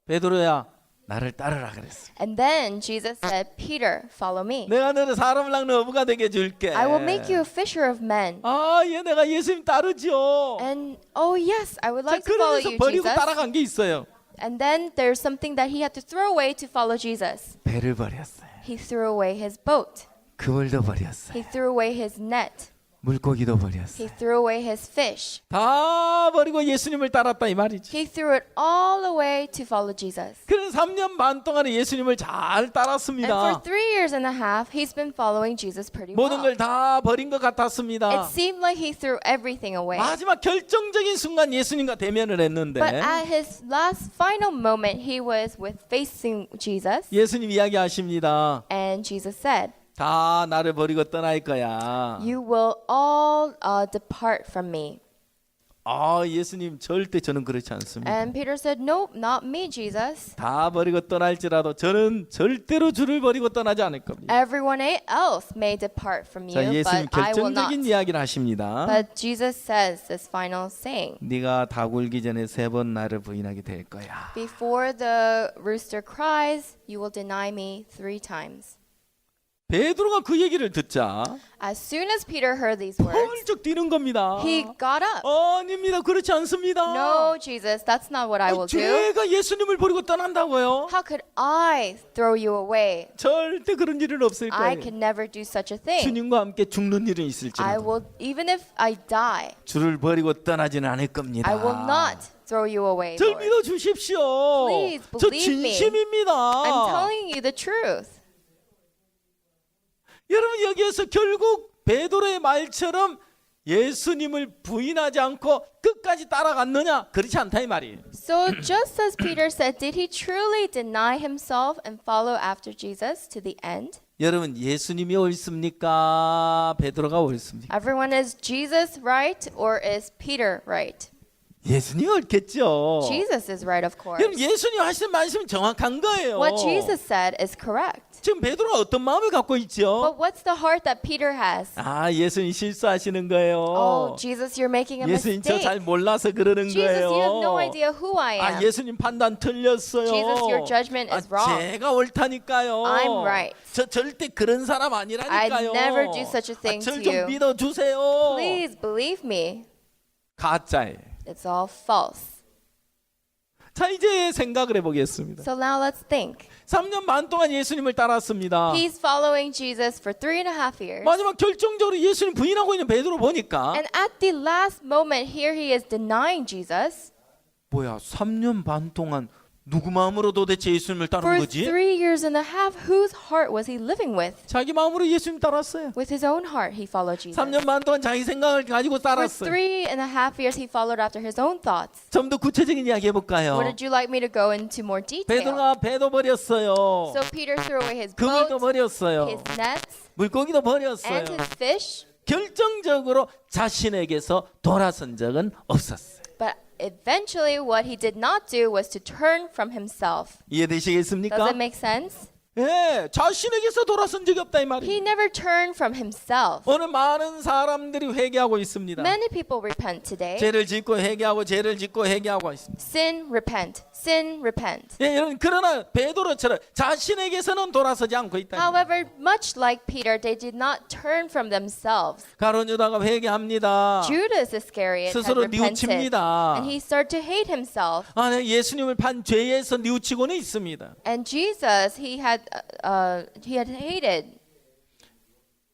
베드로야, 나를 따르라 그랬어. And then Jesus said, Peter, follow me. 내가 너를 사람을 낚는 어부가 되게 해줄게. I will make you a fisher of men. 아, 예, 내가 예수님 따르죠. And oh yes, I would 자, like to follow 그러면서 you, 버리고 Jesus. 따라간 게 있어요. And then there's something that he had to throw away to follow Jesus. 배를 버렸어요. He threw away his boat. 그물도 버렸어요. He threw away his net. 물고기도 버렸어요. He threw away his fish. 다 버리고 예수님을 따랐다 이 말이죠. He threw it all away to follow Jesus. 그는 3년 반 동안에 예수님을 잘 And for 따랐습니다. 3 years and a half, he's been following Jesus pretty 모든 well. 걸 다 버린 것 같았습니다. It seemed like he threw everything away. 마지막 결정적인 순간 예수님과 대면을 했는데 But at his last final moment, he was with facing Jesus. 예수님 이야기하십니다. And Jesus said, 다 나를 버리고 떠날 거야. you will all depart from me. 아, 예수님 절대 저는 그렇지 않습니다. And Peter said, nope, not me, Jesus. 다 버리고 떠날지라도 저는 절대로 주를 버리고 떠나지 않을 겁니다. Everyone else may depart from 자, you, 예수님 but I will not. 결정적인 이야기를 하십니다. But Jesus says this final saying, 네가 다 굴기 전에 3번 나를 부인하게 될 거야. before the rooster cries, you will deny me 3 times. 베드로가 그 얘기를 듣자 As soon as Peter heard these words, 펄쩍 뛰는 겁니다. he got up. 아닙니다. 그렇지 않습니다. No, Jesus, that's not what I will do. 제가 예수님을 버리고 떠난다고요? How could I throw you away? 절대 그런 일은 없을 I 거예요. can never do such a thing. 주님과 함께 죽는 일은 I 있을지라도 will, even if I die, 주를 버리고 떠나지는 않을 겁니다. I will not throw you away, 절 Lord. 믿어 주십시오. Please 저 believe me. 진심입니다. I'm telling you the truth. 여러분 여기에서 결국 베드로의 말처럼 예수님을 부인하지 않고 끝까지 따라갔느냐? 그렇지 않다 이 말이에요. So just as Peter said, did he truly deny himself and follow after Jesus to the end? 여러분 예수님이 옳습니까? 베드로가 옳습니까? Everyone, is Jesus right or is Peter right? 예수님이 옳겠죠. Jesus is right, of course. 여러분 예수님 하시는 말씀이 정확한 거예요. What Jesus said is correct. 지금 베드로가 어떤 마음을 갖고 있죠? But what's the heart that Peter has? 아 예수님 실수하시는 거예요. Oh, Jesus, you're making a 예수님 저 잘 mistake. 몰라서 그러는 Jesus, 거예요. you have no idea who I 아 am. 예수님 판단 틀렸어요. Jesus, your judgment is wrong. 제가 옳다니까요. I'm right. 저 절대 그런 사람 아니라니까요. I'd never do such a thing 절 to 좀 you. 믿어주세요. Please believe me. 가짜예요. It's all false. 자 이제 생각을 해보겠습니다. So now let's think. 3년 반 동안 예수님을 따랐습니다. He's following Jesus for 3.5 years. 마지막 결정적으로 예수님 부인하고 있는 베드로 보니까 And at the last moment, here he is denying Jesus. 뭐야 3년 반 동안 누구 마음으로 도대체 예수님을 따른 For 거지? 3.5 years, whose heart was he living with? 자기 마음으로 예수님 따랐어요. With his own heart, he followed Jesus. 3년 반 동안 자기 생각을 가지고 For 따랐어요. 3.5 years, he followed after his own thoughts. 좀 더 구체적인 이야기 해볼까요? What did you like me to go into more detail? 베드로가 배도 버렸어요. So Peter threw away his 그물도 boat, 버렸어요. his nets, 물고기도 버렸어요. and his fish. 결정적으로 자신에게서 돌아선 적은 없었어요. But eventually, what he did not do was to turn from himself. Does 이해되시겠습니까? it make sense? 예, 자신에게서 돌아선 적이 없다 이 말이에요. He never turned from himself. 오늘 많은 사람들이 회개하고 있습니다. Many people repent today. 죄를 짓고 회개하고 죄를 짓고 회개하고 있습니다. Sin, repent. Sin, repent. 예, 여러분 그러나 베드로처럼 자신에게서는 돌아서지 않고 있다. However, much like Peter, they did not turn from themselves. 가룟 유다가 회개합니다. Judas Iscariot had 스스로 repented, 뉘우칩니다. and he started to hate himself. 아, 네, 예수님을 판 죄에서 뉘우치고는 있습니다. And Jesus, he had hated.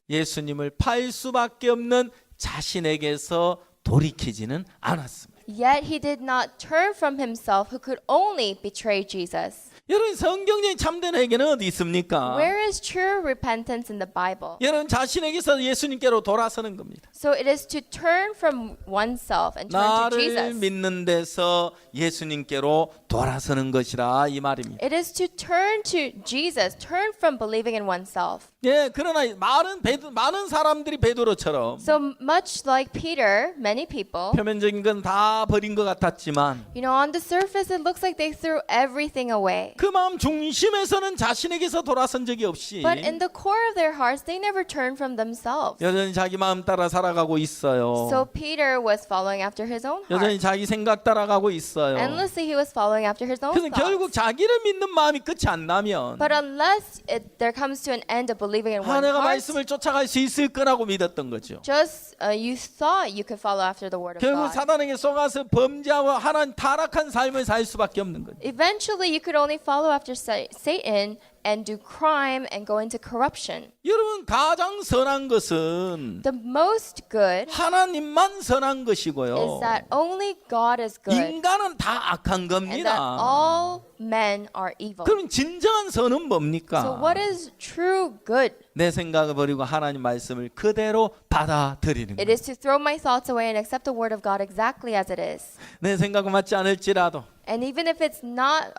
예수님을 팔 수밖에 없는 자신에게서 돌이키지는 않았습니다. Yet he did not turn from himself, who could only betray Jesus. 여러분 성경적인 참된 회개는 어디 있습니까? Where is true repentance in the Bible? 여러분 자신에게서 예수님께로 돌아서는 겁니다. So it is to turn from oneself and turn to 나를 Jesus. 믿는 데서 예수님께로 돌아서는 것이라 이 말입니다. It is to turn to Jesus, turn from believing in oneself. 예, 그러나 많은 사람들이 베드로처럼 So much like Peter, many people, 표면적인 건 다 버린 것 같았지만 on the surface it looks like they threw everything away. 그 마음 중심에서는 자신에게서 돌아선 적이 없이 But in the core of their hearts, they never turned from themselves. 여전히 자기 마음 따라 살아가고 있어요. So Peter was following after his own 여전히 heart. 자기 생각 따라가고 있어요. Endlessly, he was following after his own 그래서 결국 thoughts. 자기를 믿는 마음이 끝이 안 나면 But unless there comes to an end of believing in one 내가 heart, 말씀을 쫓아갈 수 있을 거라고 믿었던 거죠. just you thought you could follow after the word of 결국 God. 사단에게 속아서 범죄하고 하나님 타락한 삶을 살 수밖에 없는 거죠. Eventually, you could only follow after Satan and do crime and go into corruption. 여러분 가장 선한 것은 The most good 하나님만 선한 것이고요. is that only God is good 인간은 다 악한 and that 겁니다. all men are evil. 그럼 진정한 선은 So 뭡니까? what is true good? 내 생각을 버리고 하나님 말씀을 그대로 받아들이는 It 거예요. is to throw my thoughts away and accept the word of God exactly as it is. 내 생각은 맞지 않을지라도 And even if it's not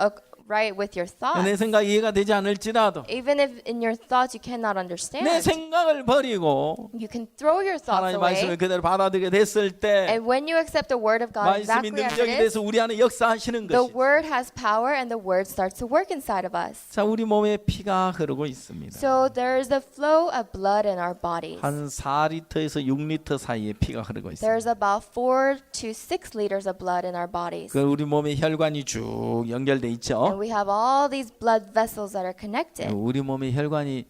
right with your 내 thoughts, 생각 이해가 되지 않을지라도 even if in your thoughts you cannot 내 understand, 생각을 버리고 you can throw your thoughts 하나님 말씀을 away. 그대로 받아들이게 됐을 때 And when you accept the word of God 말씀이 exactly as 능력이 it is, 돼서 우리 안에 역사하시는 the 것이 word has power and the word starts to work inside of us. 자 우리 몸에 피가 흐르고 있습니다. So there is a flow of blood in our bodies. 한 4리터에서 6리터 사이에 피가 흐르고 있습니다. There's about 4 to 6 liters of blood in our bodies. 그 우리 몸에 혈관이 쭉 연결돼 And 있죠. we have all these blood vessels that are connected. 우리 몸의 혈관이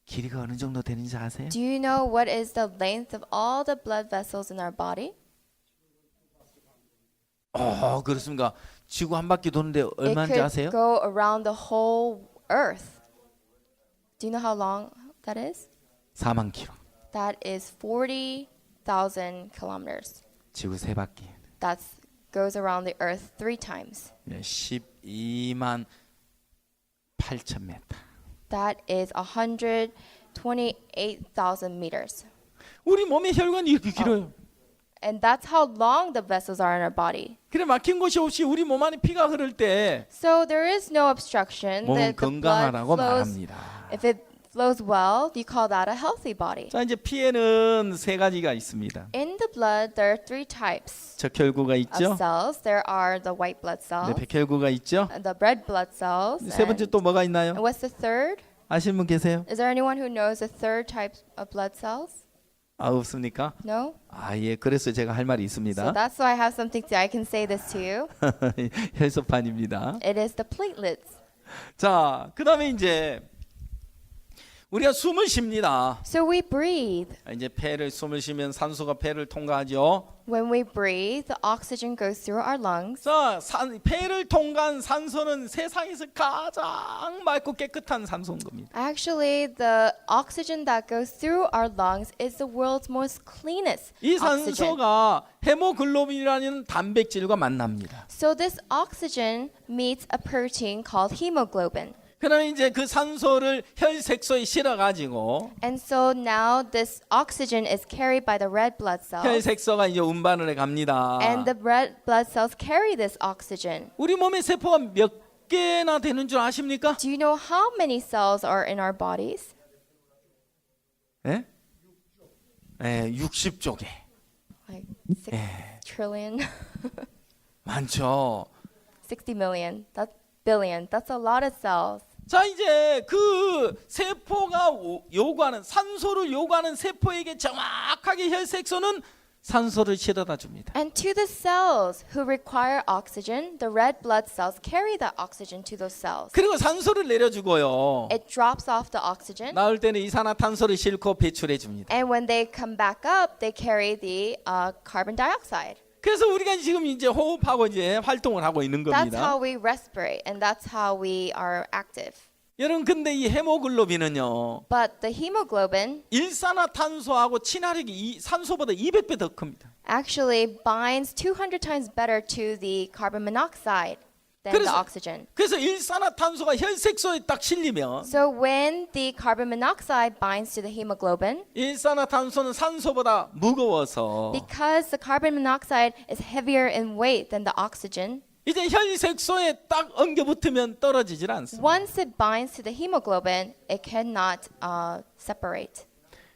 길이가 어느 정도 되는지 아세요? Do you know what is the length of all the blood vessels in our body? 그렇습니까? 지구 한 바퀴 도는데 It 얼마인지 could 아세요? go around the whole earth. Do you know how long that is? 4만 킬로. That is 40,000 kilometers. 지구 세 바퀴. That goes around the earth 3 times. 12만 8천 메타. That is 128,000 meters. 우리 몸의 혈관이 이렇게 길어요. And that's how long the vessels are in our body. 그래 막힌 곳이 없이 우리 몸 안에 피가 흐를 때 So there is no obstruction. 몸은 The blood 건강하다고 flows. 말합니다. If it flows well, you call that a healthy body. 자, 이제 피에는 세 가지가 있습니다. In the blood, there are 3 types 적혈구가 of 있죠. cells. There are the white blood 네, cells, 백혈구가 있죠. and the red blood cells. 세 번째 또 뭐가 있나요? And what's the third? 아시는 분 계세요? Is there anyone who knows the third type of blood cells? 없습니까? No? 예, 그래서 제가 할 말이 So 있습니다. that's why I have something to, I can say this to you. 혈소판입니다. It is the platelets. 자, 그다음에 이제 우리가 숨을 쉽니다. So we breathe. 이제 폐를 숨을 쉬면 산소가 폐를 통과하죠. When we breathe, the oxygen goes through our lungs. 자, 폐를 통과한 산소는 세상에서 가장 맑고 깨끗한 산소인 겁니다. Actually, the oxygen that goes through our lungs is the world's most cleanest 이 oxygen. 산소가 헤모글로빈이라는 단백질과 만납니다. So this oxygen meets a protein called hemoglobin. 그러면 이제 그 산소를 혈색소에 실어가지고 And so now this oxygen is carried by the red blood cells. 혈색소가 이제 운반을 해갑니다. And the red blood cells carry this oxygen. 우리 몸의 세포가 몇 개나 되는 줄 아십니까? Do you know how many cells are in our bodies? 예? 60조 개. Like 6 trillion, 많죠. 60 million, that's billion. That's a lot of cells. 자, 이제 그 세포가 요구하는 산소를 요구하는 세포에게 정확하게 혈색소는 산소를 실어다 줍니다. And to the cells who require oxygen, the red blood cells carry that oxygen to those cells. 그리고 산소를 내려주고요. It drops off the oxygen. 나올 때는 이산화탄소를 싣고 배출해 줍니다. And when they come back up, they carry the carbon dioxide. 그래서 우리가 지금 이제 호흡하고 이제 활동을 하고 있는 That's 겁니다. how we respirate, and that's how we are active. 여러분, 근데 이 헤모글로빈은요, But the hemoglobin 일산화탄소하고 친화력이 산소보다 200배 더 큽니다. actually binds 200 times better to the carbon monoxide than the oxygen. 그래서 일산화탄소가 혈색소에 딱 실리면 So when the carbon monoxide binds to the hemoglobin, 일산화탄소는 산소보다 무거워서 because the carbon monoxide is heavier in weight than the oxygen, 이제 혈색소에 딱 엉겨 붙으면 떨어지질 않습니다. once it binds to the hemoglobin, it cannot separate.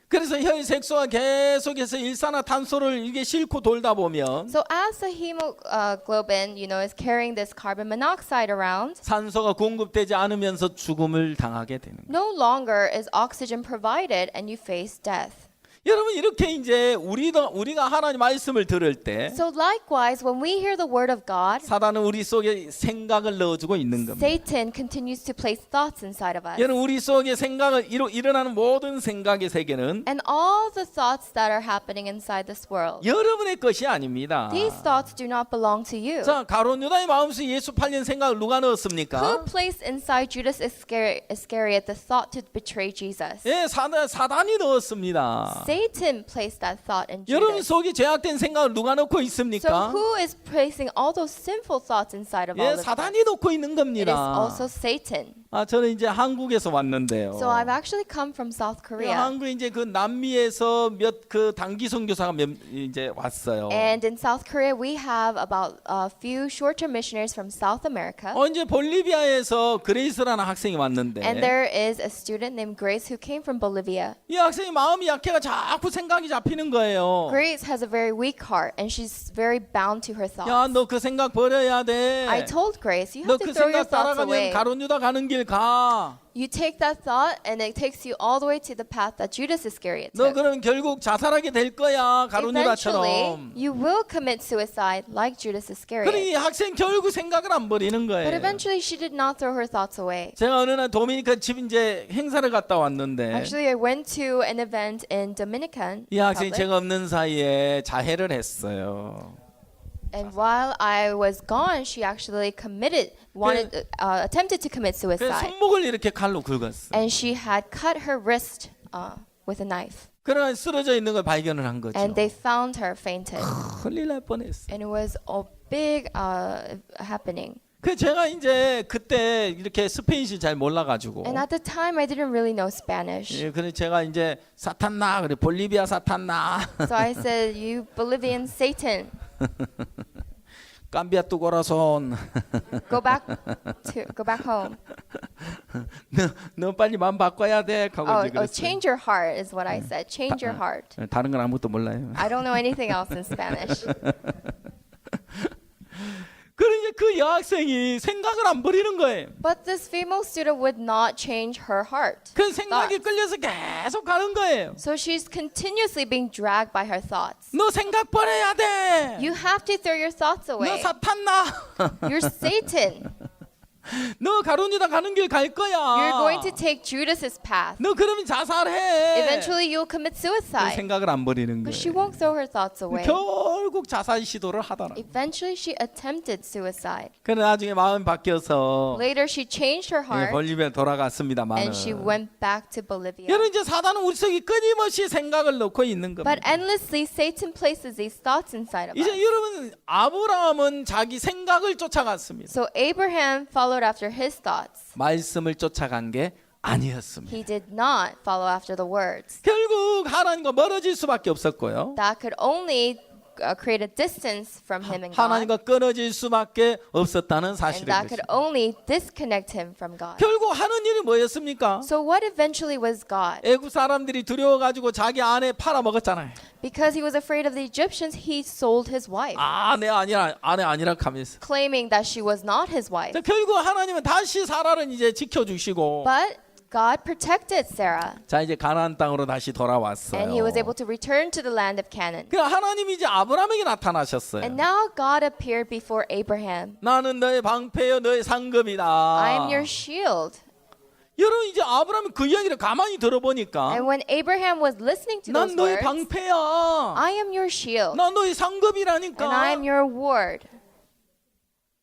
그래서 혈색소가 계속해서 일산화탄소를 이게 싣고 돌다 보면 So as the hemoglobin, is carrying this carbon monoxide around, 산소가 공급되지 않으면서 죽음을 당하게 되는 거예요. no longer is oxygen provided and you face death. 여러분, 이렇게 이제 우리가 하나님 말씀을 들을 때 So likewise, when we hear the word of God, 사단은 우리 속에 생각을 넣어주고 있는 겁니다. Satan continues to place thoughts inside of us. 여러분, 우리 속에 생각을 일어나는 모든 생각의 세계는 And all the thoughts that are happening inside this world, 여러분의 것이 아닙니다. these thoughts do not belong to you. 자, 가룟 유다의 마음속에 예수 팔린 생각을 누가 넣었습니까? Who placed inside Judas Iscariot the thought to betray Jesus? 예, 사단이 넣었습니다. Satan placed that thought in 여러분 Judas. 속에 죄악된 생각을 누가 넣고 So 있습니까? who is placing all those sinful thoughts inside of 예, all of us? 사단이 넣고 있는 It is 겁니다. also Satan. 저는 이제 한국에서 왔는데요. So I've actually come from South Korea. 한국에 이제 그 남미에서 몇 그 단기 선교사가 이제 왔어요. And in South Korea, we have about a few short-term missionaries from South America. 이제 볼리비아에서 그레이스라는 학생이 왔는데 And there is a student named Grace who came from Bolivia. 이 학생이 마음이 약해가 자꾸 생각이 잡히는 거예요. Grace has a very weak heart and she's very bound to her 야, thoughts. 너 그 생각 버려야 돼. I told Grace, you 너 have 그 to throw your 생각 thoughts 따라가면 away. 가룟 유다 가는 길 길 가. You take that thought and it takes you all the way to the path that Judas Iscariot 너 took. 그러면 결국 자살하게 될 거야. Eventually, 가룟유다처럼. you will commit suicide like Judas Iscariot. 그러니 이 학생 결국 생각을 안 버리는 But 거예요. eventually, she did not throw her thoughts away. 제가 어느 날 도미니카 집 이제 행사를 갔다 왔는데 Actually, I went to an event in Dominican 이 학생이 Republic, 제가 없는 사이에 자해를 했어요. and while I was gone, she actually attempted to commit 그래서 suicide, 손목을 이렇게 칼로 긁었어. and she had cut her wrist with a knife, 그러나 쓰러져 있는 걸 발견을 한 거죠. and they found her fainted, 큰일 날 뻔했어. and it was a big happening. 그 제가 이제 그때 이렇게 스페인시 잘 몰라가지고. And at the time, I didn't really know Spanish. 예, 그래 제가 이제 사탄나 그래 볼리비아 사탄나 So I said, "You Bolivian Satan, 깜비아 뚜고라손 go back home." 너 빨리 마음 바꿔야 돼 하고 이제 그랬어요. Change your heart is what I said. Change your heart. 다른 건 아무것도 몰라요. I don't know anything else in Spanish. 그러니 그 여학생이 생각을 안 버리는 거예요. But this female student would not change her heart. 그 생각이 thoughts. 끌려서 계속 가는 거예요. So she's continuously being dragged by her thoughts. 너 생각 버려야 돼. You have to throw your thoughts 너 away. 사탄나. You're Satan. 너 가룟유다 가는 길 갈 거야. You're going to take Judas's path. 너 그러면 자살해. Eventually, you'll commit 그 suicide. 생각을 안 버리는 But she 거예요. won't throw her thoughts away. 결국 자살 시도를 하더라. Eventually, she attempted suicide. 그래 나중에 마음 바뀌어서 Later, she changed her heart 볼리비아 돌아갔습니다만은. and she went back to Bolivia. 여러분 이제 사단은 우리 속에 끊임없이 생각을 넣고 있는 겁니다. But endlessly, Satan places these thoughts inside of 이제 us. 여러분 아브라함은 자기 생각을 쫓아갔습니다. So Abraham followed after his thoughts. 말씀을 쫓아간 게 아니었습니다. He did not follow after the words. 결국 하나님과 멀어질 수밖에 없었고요. That could only create a distance from him and God. 하나님과 끊어질 수밖에 없었다는 And 사실을 that could 그랬습니다. only disconnect him from God. 결국 하는 일이 뭐였습니까? So what eventually was God? 애굽 사람들이 두려워가지고 자기 아내 팔아먹었잖아요. Because he was afraid of the Egyptians, he sold his wife, 내 아내 아니라 하면서. claiming that she was not his wife. 자, 결국 하나님은 다시 사라를 이제 지켜주시고 But God protected Sarah, 자 이제 가나안 땅으로 다시 돌아왔어요. and he was able to return to the land of Canaan. 그 하나님이 이제 아브라함에게 나타나셨어요. And now God appeared before Abraham. 나는 너의 방패요 너의 상급이다. I am your shield. 여러분 이제 아브라함이 그 이야기를 가만히 들어보니까 And when Abraham was listening to those 난 너의 words, 방패야. I am your shield, 난 너의 상급이라니까. and I am your award.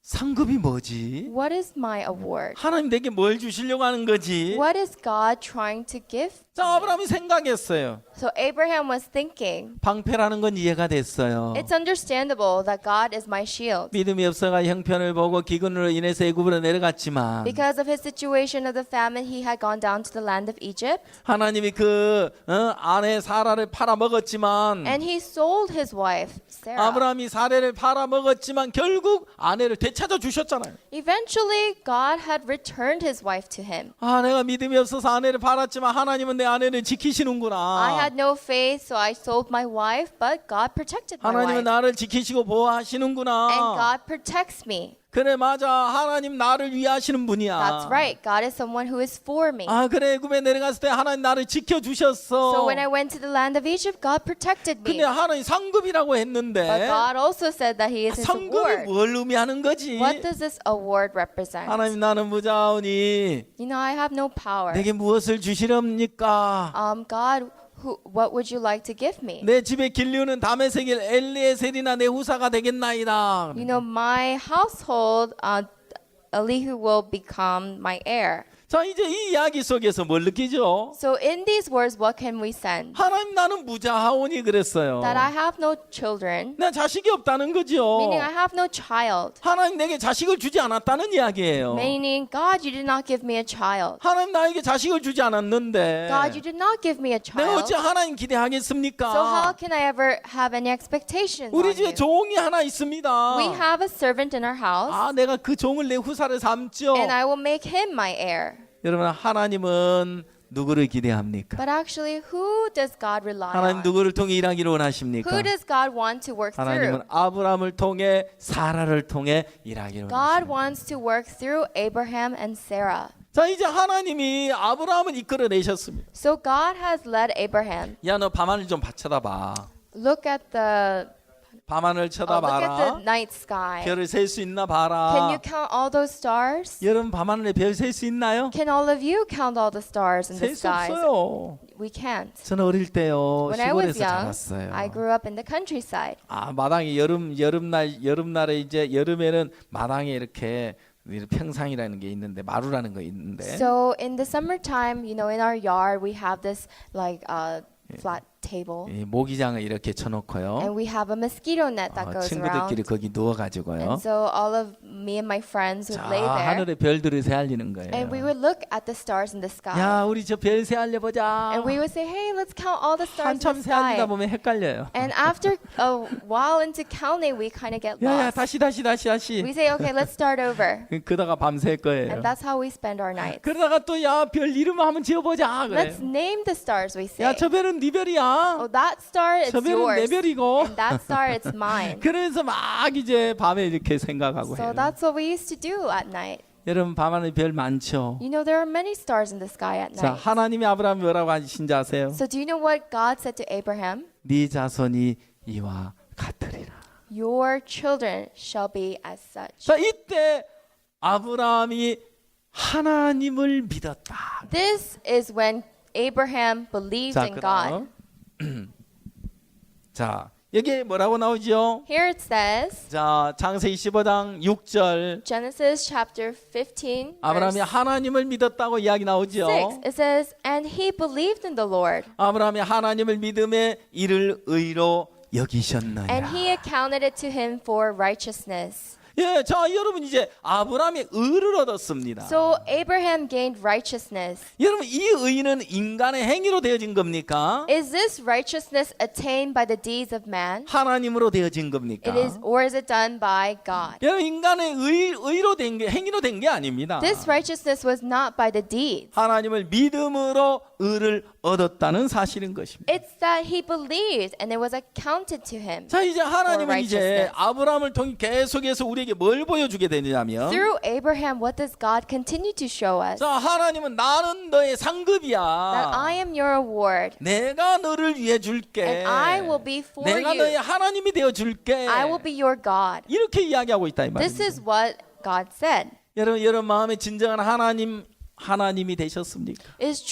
상급이 뭐지? What is my award? 하나님 내게 뭘 주시려고 하는 거지? What is God trying to give? 자 아브라함이 생각했어요. So Abraham was thinking, 방패라는 건 이해가 됐어요. it's understandable that God is my shield. 믿음이 없어가 형편을 보고 기근으로 인해서 애굽으로 내려갔지만 Because of his situation of the famine, he had gone down to the land of Egypt, 하나님이 그 아내 사라를 팔아먹었지만 and he sold his wife, Sarah. 아브라함이 사례를 팔아먹었지만 결국 아내를 되찾아 주셨잖아요. Eventually, God had returned his wife to him. 내가 믿음이 없어서 아내를 팔았지만 하나님은 내 아내를 I 지키시는구나. had no faith, so I sold my wife, but God protected my 하나님은 wife. 나를 지키시고 And 보호하시는구나. God protects me. 그래 맞아. 하나님 나를 위하시는 분이야. That's right. God is someone who is for me. 그래 애굽에 내려갔을 때 하나님 나를 지켜주셨어. So when I went to the land of Egypt, God protected me. 근데 하나님 상급이라고 했는데 But God also said that He is His 상급이 award. 뭘 의미하는 거지? What does this award represent? 하나님 나는 무자오니 You know, I have no power. 내게 무엇을 주시렵니까? God, what would you like to give me? 내 집에 길류는 다메섹일 엘리에셀이나 내 후사가 되겠나이다. You know, my household, Elihu will become my heir. 자 이제 이 이야기 속에서 뭘 느끼죠? So in these words, what can we sense? 하나님 나는 무자하오니 그랬어요. That I have no children, 나 자식이 없다는 거죠. meaning I have no child. 하나님 내게 자식을 주지 않았다는 이야기예요. Meaning, God, you did not give me a child. 하나님 나에게 자식을 주지 않았는데 God, you did not give me a 내가 어찌 child. 하나님 기대하겠습니까? So how can I ever have any expectations 우리 on 집에 you? 종이 하나 있습니다. We have a servant in our house, 내가 그 종을 내 후사를 삼죠. and I will make him my heir. 여러분 하나님은 누구를 기대합니까? But actually, who does God rely 하나님 on? 누구를 통해 일하기를 원하십니까? Who does God want to work 하나님은 through? 아브라함을 통해 사라를 통해 일하기를 God 원하십니다. wants to work through Abraham and Sarah. 자 자, 이제 하나님이 아브라함을 이끌어내셨습니다. So God has led Abraham. 야, 너 밤하늘 좀 쳐다봐. Look at the 밤하늘 look at the 쳐다봐라. night sky. 별을 셀 수 있나 Can you 봐라. count all those stars? 여러분 밤하늘에 별 셀 수 있나요? Can all of you count all the stars in the 셀 수 skies? 없어요. We can't. 저는 어릴 때요 When I was 시골에서 young, 자랐어요. I grew up in the countryside. 아, 마당에 여름날에 이제 여름에는 마당에 이렇게 평상이라는 게 있는데 마루라는 거 있는데 So in the summertime, you know, in our yard, we have this like flat table, 이 모기장을 이렇게 쳐놓고요. and we have a mosquito net that goes 친구들끼리 around. 거기 누워가지고요. And so all of me and my friends would 자, lay there, 하늘에 별들을 새알리는 거예요. and we would look at the stars in the sky, 야, 우리 저 별 새알려 보자. and we would say, "Hey, let's count all the stars in 한참 the 새알리다 sky." 보면 헷갈려요. And after a while into counting, we kind of get 야야, lost. 다시. We say, "Okay, let's start over," 그러다가 밤샐 거예요. and that's how we spend our nights. 그러다가 또 야, 별 이름 한번 지어보자 그래요. Let's name the stars. We say, 야, 저 별은 네 별이야. "Oh, that star, it's 저 별은 내 yours, 별이고. and that star, it's mine." 그러면서 막 이제 밤에 이렇게 생각하고 So 해요. that's what we used to do at night. 여러분 밤하늘 별 많죠. You know, there are many stars in the sky at 자, night. 하나님이 아브라함 뭐라고 하신지 아세요? So do you know what God said to Abraham? 네 자손이 이와 같으리라. Your children shall be as such. 자, 이때 아브라함이 하나님을 믿었다. This is when Abraham believed 자, in God. 그럼 자, 여기 뭐라고 나오죠? Here it says, 자, 창세기 15장 6절 Genesis chapter 15, 아브라함이 verse 하나님을 믿었다고 이야기 나오죠. 6. It says, and he believed in the Lord, 아브라함이 하나님을 믿음에 이를 의로 여기셨나요? and he accounted it to him for righteousness. 예, 자, 여러분 이제 아브라함이 의를 얻었습니다. So Abraham gained righteousness. 여러분 이 의는 인간의 행위로 되어진 겁니까? Is this righteousness attained by the deeds of man? 하나님으로 되어진 겁니까? It is, or is it done by God? 여러분 인간의 의로 된 게 행위로 된 게 아닙니다. This righteousness was not by the deeds. 하나님을 믿음으로 의를 얻었다는 사실인 것입니다. It's that he believed and it was accounted to him. 자, 이제 하나님은 이제 righteousness. 아브라함을 통해 계속해서 우리에게 뭘 보여주게 되냐면 Through Abraham, what does God continue to show us? 자, 하나님은 나는 너의 That 상급이야. I am your reward, 내가 너를 위해 줄게. and I will be for 내가 너의 you. 하나님이 되어 줄게. I will be your God. 이렇게 이야기하고 있다 이 This 말입니다. is what God said. 여러분 마음에 진정한 하나님이 되셨습니까? Is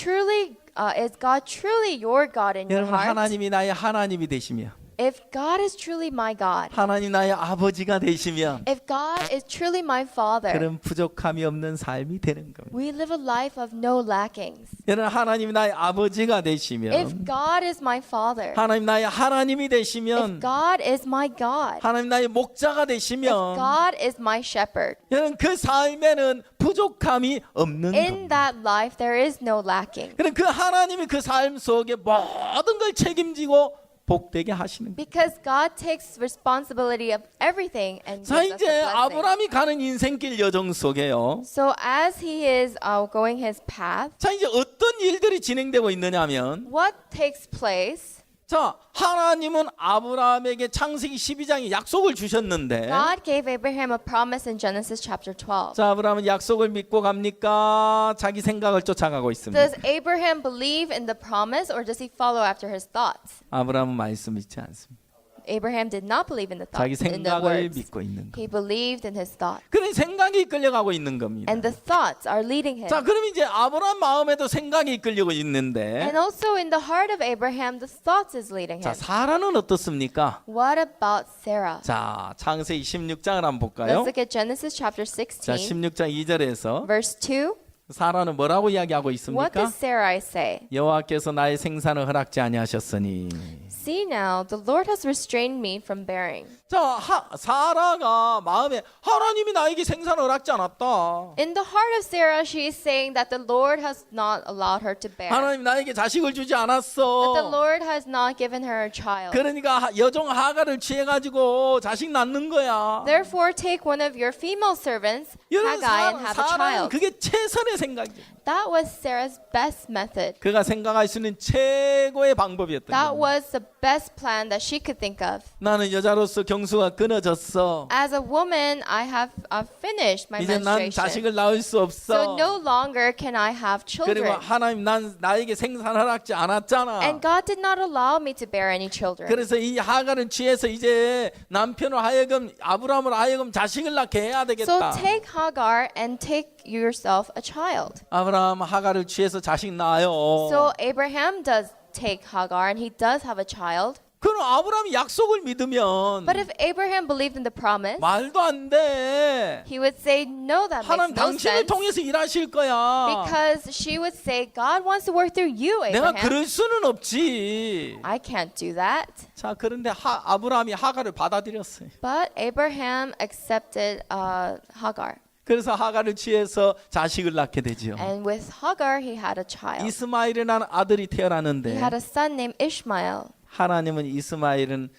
God truly your God in your 여러분 heart? 하나님이 나의 하나님이 되시며 If God is truly my God, 하나님 나의 아버지가 되시면 if God is truly my Father, 그런 부족함이 없는 삶이 되는 겁니다. we live a life of no lackings. 여러분 하나님이 나의 아버지가 If 되시면 God is my Father, 하나님 나의 하나님이 if 되시면 God is my God, 하나님 나의 목자가 if 되시면 God is my shepherd, 여러분 그 삶에는 부족함이 없는 in 겁니다. that life there is no lacking. 그럼 그 하나님이 그 삶 속에 모든 걸 책임지고 복되게 하시는 거예요. Because God takes responsibility of everything and 자, gives us 이제 the blessing. 아브라함이 가는 인생길 여정 속에요. So as he is going his path, 자, 이제 어떤 일들이 진행되고 있느냐면 what takes place? 자, 하나님은 아브라함에게 창세기 12장에 약속을 주셨는데 God gave Abraham a promise in Genesis chapter 12. 자, 아브라함은 약속을 믿고 갑니까? 자기 생각을 쫓아가고 있습니다. Does Abraham believe in the promise or does he follow after his thoughts? 아브라함은 말씀 믿지 않습니다. Abraham did not believe in the 자기 thoughts, in the 생각을 words. 믿고 있는 거. He believed in his thoughts. 그런 생각이 이끌려가고 있는 겁니다. And the thoughts are leading him. 자, 그럼 이제 아브라함 마음에도 생각이 이끌려고 있는데 And also in the heart of Abraham, the thoughts is leading 자, him. 사라는 어떻습니까? What about Sarah? 자, 창세기 16장을 한번 Let's 볼까요? look at Genesis chapter 자, 16, 16장 2절에서 verse 2. 사라는 뭐라고 이야기하고 What 있습니까? does Sarai say? 여호와께서 나의 생산을 허락지 아니하셨으니. See now, the Lord has restrained me from bearing. 자, 사라가 마음에 하나님이 나에게 생산을 허락지 않았다. In the heart of Sarah, she is saying that the Lord has not allowed her to bear. 하나님 나에게 자식을 주지 That the 않았어. Lord has not given her a child. 그러니까 여종 하가를 취해가지고 자식 낳는 거야. Therefore, take one of your female servants, 여러분 Haggai, and have a 사라는 child. 그게 최선의 최고의 생각이죠. That was Sarah's best method. 그가 생각할 수 있는 최고의 방법이었던 That 거예요. was the best plan that she could think of. 나는 여자로서 경수가 끊어졌어. As a woman, I have finished my 이제 난 menstruation. 자식을 낳을 수 없어. So no longer can I have 그리고 children. 하나님 나에게 생산 허락지 않았잖아. And God did not allow me to bear any children. 그래서 이 하갈을 취해서 이제 남편으로 하여금 아브라함으로 하여금 자식을 낳게 해야 So 되겠다. take Hagar and take yourself a child. 아브라함 하갈을 취해서 자식 낳아요. So Abraham does take Hagar and he does have a child. 그럼 아브라함이 약속을 믿으면 But if Abraham believed in the promise, 말도 안 돼. he would say, no, that 하나님 makes no 당신을 sense. 통해서 일하실 거야. Because she would say, God wants to work through you, 내가 Abraham. 그럴 수는 없지. I can't do that. 자, 그런데 아브라함이 하갈을 받아들였어요. But Abraham accepted Hagar. 그래서 하갈을 취해서 자식을 낳게 되지요. And with Hagar, he had a child. 이스마엘이라는 아들이 He 태어나는데 had a son named Ishmael. 하나님은 이스마엘은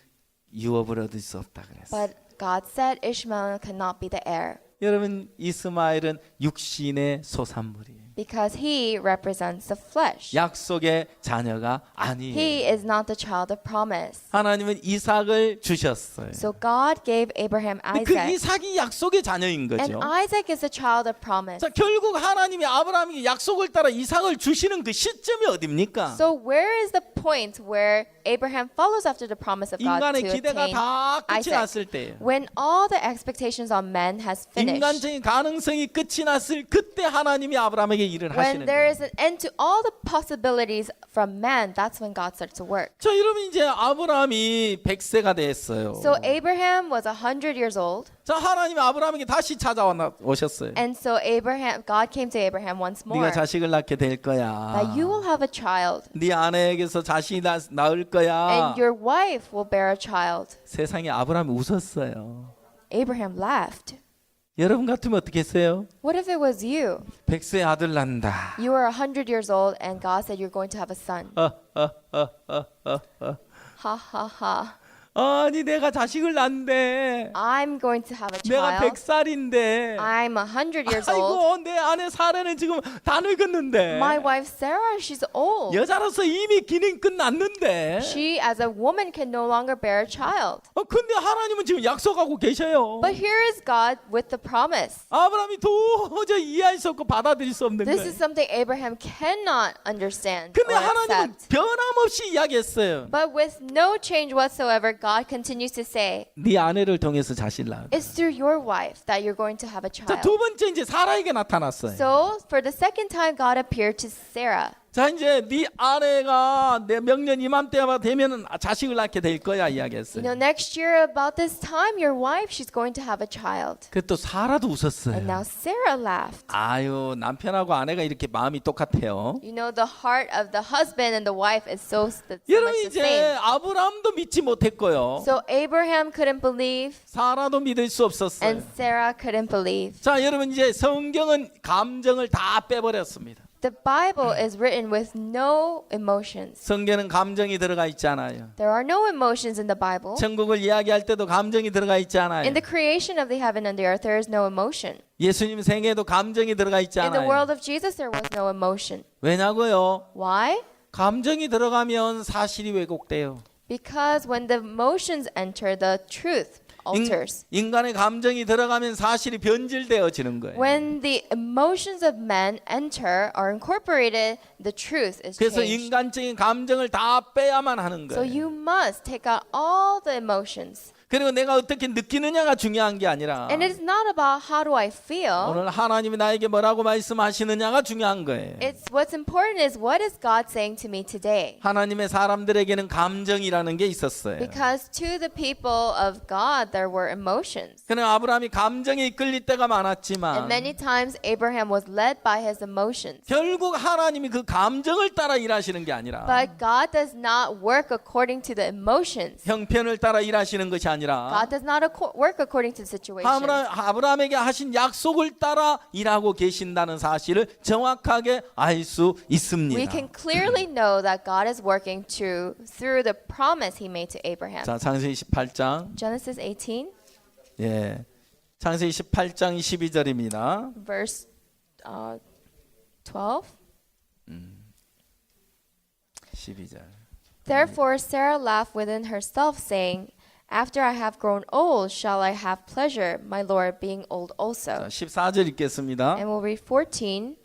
유업을 얻을 수 없다 그랬어요. But God said Ishmael could not be the heir 여러분 이스마엘은 육신의 소산물이에요. because he represents the flesh. 약속의 자녀가 아니에요. He is not the child of promise. 하나님은 이삭을 주셨어요. So God gave Abraham 근데 그 Isaac. 이삭이 약속의 자녀인 And 거죠. Isaac is the child of promise. 자, 결국 하나님이 아브라함에게 약속을 따라 이삭을 주시는 그 시점이 어딥니까? So where is the point where Abraham follows after the promise of God 인간의 to 기대가 attain 다 끝이 Isaac? 났을 때예요. When all the expectations on man has finished. 인간적인 가능성이 끝이 났을 그때 하나님이 아브라함에게 일을 When 하시는 there 거예요. is an end to all the possibilities from man, that's when God starts to work. 자, 여러분 이제 아브라함이 100세가 됐어요. So Abraham was 100 years old. 자, 하나님이 아브라함에게 다시 찾아오셨어요. And so God came to Abraham once more. 네가 자식을 낳게 될 거야. That you will have a child. 네 아내에게서 자식이 낳을 거야. And your wife will bear a child. 세상에 아브라함이 웃었어요. Abraham laughed. 여러분 같으면 어떻게 했어요? What if it was you? 100세 아들 낳는다. You were 100 years old and God said you're going to have a son. Ha ha ha. 아니 내가 자식을 낳는데 I'm going to have a 내가 child. 100살인데 I'm 100 years old. 아이고 내 아내 사례는 지금 다 늙었는데 My wife Sarah, she's old. 여자로서 이미 기능 끝났는데 She, as a woman, can no longer bear a child. 근데 하나님은 지금 약속하고 계셔요. But here is God with the promise. 아브라함이 도저히 이해할 수 없고 받아들일 수 없는 This 거예요. is something Abraham cannot understand 근데 or 하나님은 accept. 변함없이 이야기했어요. But with no change whatsoever, God continues to say, 네 아내를 통해서 자식을 낳아. it's through your wife that you're going to have a 자, child. 두 번째 이제 사라에게 나타났어요. So, for the second time, God appeared to Sarah. 자, 이제 네 아내가 내 명년 이맘때가 되면은 자식을 낳게 될 거야 이야기했어요. You know, next year about this time, your wife, she's going to have a child. 그또 사라도 웃었어요. And now Sarah laughed. 아유, 남편하고 아내가 이렇게 마음이 똑같아요. You know, the heart of the husband and the wife is so much 여러분 the 이제 same. 아브라함도 믿지 못했고요. So Abraham couldn't believe, 사라도 믿을 수 없었어요. and Sarah couldn't believe. 자, 여러분 이제 성경은 감정을 다 빼버렸습니다. The Bible is written with no emotions. 성경은 감정이 들어가 있지 않아요. There are no emotions in the Bible. 천국을 이야기할 때도 감정이 들어가 있지 않아요. In the creation of the heaven and the earth, there is no emotion. 예수님 생애도 감정이 들어가 있지 In the 않아요. world of Jesus, there was no emotion. 왜냐고요? Why? 감정이 들어가면 사실이 왜곡돼요. Because when the emotions enter, the truth alters. 인간의 감정이 들어가면 사실이 변질되어지는 거예요. When the emotions of men enter or incorporated, the truth is 그래서 changed. 인간적인 감정을 다 빼야만 하는 So 거예요. you must take out all the emotions. 그리고 내가 어떻게 느끼느냐가 중요한 게 아니라 And it is not about how do I feel. 오늘 하나님이 나에게 뭐라고 말씀하시느냐가 중요한 거예요. It's what's important is what is God saying to me today? 하나님의 사람들에게는 감정이라는 게 있었어요. Because to the people of God there were emotions. 그러나 아브라함이 감정에 이끌릴 때가 And 많았지만 many times Abraham was led by his emotions. 결국 하나님이 그 감정을 따라 일하시는 게 아니라 But God does not work according to the emotions. 형편을 따라 일하시는 것이 아니라 God does not work according to the situation. 아브라함에게 하신 약속을 따라 일하고 계신다는 사실을 정확하게 알 수 있습니다. We can clearly know that God is working through the promise He made to Abraham. 자, 창세기 18장. Genesis 18, 예. 창세기 18장 12절입니다. verse 12. 12절. Therefore Sarah laughed within herself, saying, After I have grown old, shall I have pleasure, my Lord being old 자, also? 14절 읽겠습니다. And we'll read 14.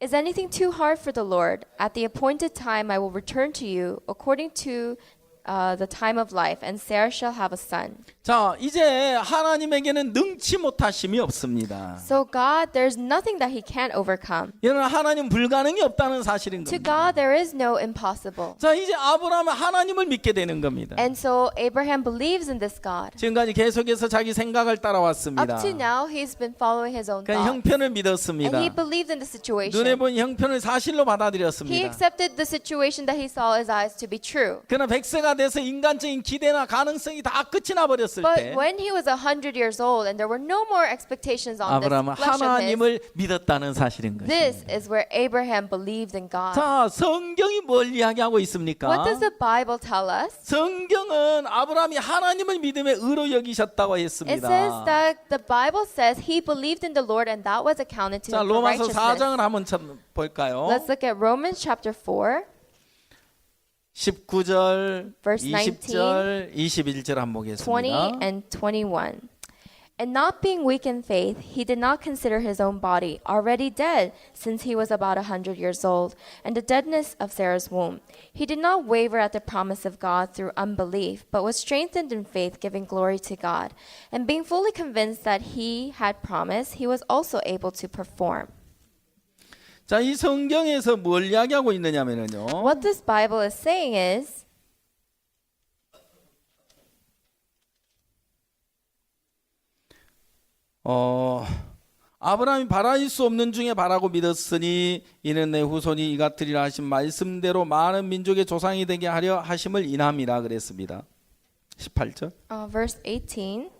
Is anything too hard for the Lord? At the appointed time I will return to you, according to the time of life, and Sarah shall have a son. 자, 이제 하나님에게는 능치 못하심이 없습니다. So God, there's nothing that he can't overcome. 여러분, 하나님 불가능이 없다는 사실인 To 겁니다. God, there is no impossible. 자, 이제 아브라함은 하나님을 믿게 되는 겁니다. And so Abraham believes in this God. 지금까지 계속해서 자기 생각을 따라왔습니다. Up to now, he's been following his own 그러니까 thoughts. 형편을 And 믿었습니다. he believed in the situation. 눈에 본 형편을 사실로 He 받아들였습니다. accepted the situation that he saw his eyes to be true. 그러나 100세가 돼서 인간적인 기대나 가능성이 다 끝이 나버렸을 But 때 when he was 100 years old and there were no more expectations on this 아브라함은 flesh of his, 하나님을 믿었다는 사실인 this 것입니다. is where Abraham believed in God. 자, 성경이 뭘 이야기하고 있습니까? What does the Bible tell us? 성경은 아브라함이 하나님을 믿음에 의로 여기셨다고 It 했습니다. says that the Bible says he believed in the Lord and that was accounted to 자, him for 로마서 righteousness. 4장을 한번 볼까요? Let's look at Romans chapter 4. 19절, Verse 20절, 21절 한번 20 보겠습니다. and 21. And not being weak in faith, he did not consider his own body already dead, since he was about 100 years old, and the deadness of Sarah's womb. He did not waver at the promise of God through unbelief, but was strengthened in faith, giving glory to God. And being fully convinced that he had promised, he was also able to perform. 자, 이 성경에서 뭘 이야기하고 있느냐면요. What this Bible is saying is, 아브라함이 바랄 수 없는 중에 바라고 믿었으니 이는 내 후손이 이 같으리라 하신 말씀대로 많은 민족의 조상이 되게 하려 하심을 인함이라 그랬습니다. 18절. verse 18.